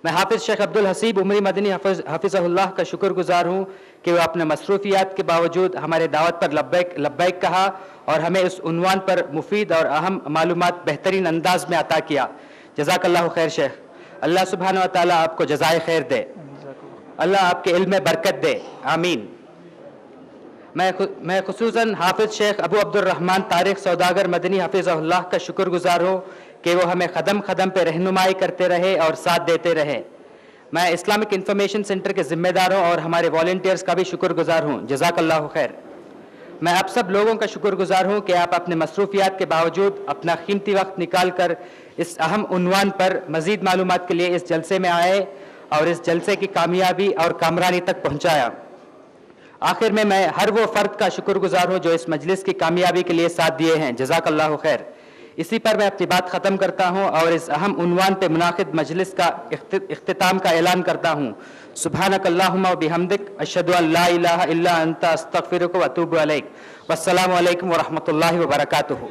میں حافظ شیخ عبدالحسیب عمری مدنی حفظہ اللہ کا شکر گزار ہوں کہ وہ اپنے مصروفیات کے باوجود ہمارے دعوت پر لبیک لبیک کہا اور ہمیں اس عنوان پر مفید اور اہم معلومات بہترین انداز میں عطا کیا۔ جزاک اللہ خیر شیخ، اللہ سبحانہ و تعالیٰ آپ کو جزائے خیر دے، اللہ آپ کے علم میں برکت دے، آمین۔ میں خصوصاً حافظ شیخ ابو عبد الرحمن طارق سوداگر مدنی حفظہ اللہ کا شکر گزار ہوں کہ وہ ہمیں قدم قدم پہ رہنمائی کرتے رہے اور ساتھ دیتے رہے۔ میں اسلامک انفارمیشن سینٹر کے ذمہ داروں اور ہمارے والنٹیئرز کا بھی شکر گزار ہوں، جزاک اللہ خیر۔ میں آپ سب لوگوں کا شکر گزار ہوں کہ آپ اپنے مصروفیات کے باوجود اپنا قیمتی وقت نکال کر اس اہم عنوان پر مزید معلومات کے لیے اس جلسے میں آئے اور اس جلسے کی کامیابی اور کامرانی تک پہنچایا۔ آخر میں ہر وہ فرد کا شکر گزار ہوں جو اس مجلس کی کامیابی کے لیے ساتھ دیے ہیں، جزاک اللہ خیر۔ اسی پر میں اپنی بات ختم کرتا ہوں اور اس اہم عنوان پہ منعقد مجلس کا اختتام کا اعلان کرتا ہوں۔ سبحانک اللہم و بحمدک، اشہد ان لا الہ الا انت، استغفرک و اتوب الیک۔ والسلام علیکم ورحمۃ اللہ وبرکاتہ۔